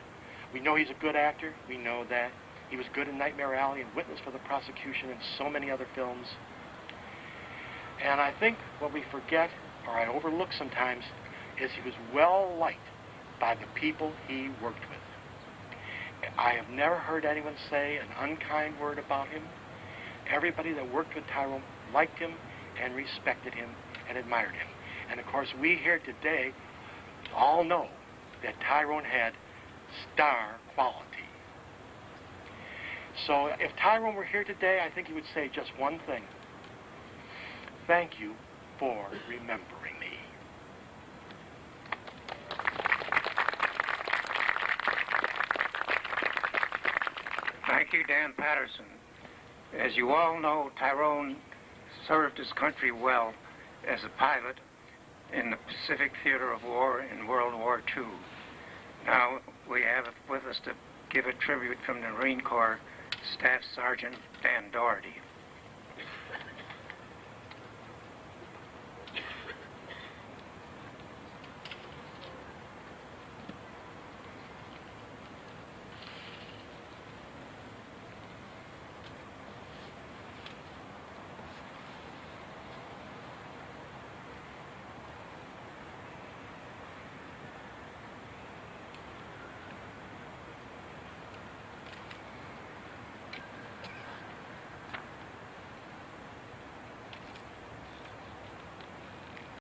We know he's a good actor. We know that. He was good in Nightmare Alley and Witness for the Prosecution and so many other films. And I think what we forget, or I overlook sometimes, is he was well liked by the people he worked with. I have never heard anyone say an unkind word about him. Everybody that worked with Tyrone liked him and respected him and admired him. And of course, we here today all know that Tyrone had star quality. So if Tyrone were here today, I think he would say just one thing. Thank you for remembering me. Thank you, Dan Patterson. As you all know, Tyrone served his country well as a pilot in the Pacific Theater of War in World War II. Now we have with us to give a tribute from the Marine Corps Staff Sergeant Dan Doherty.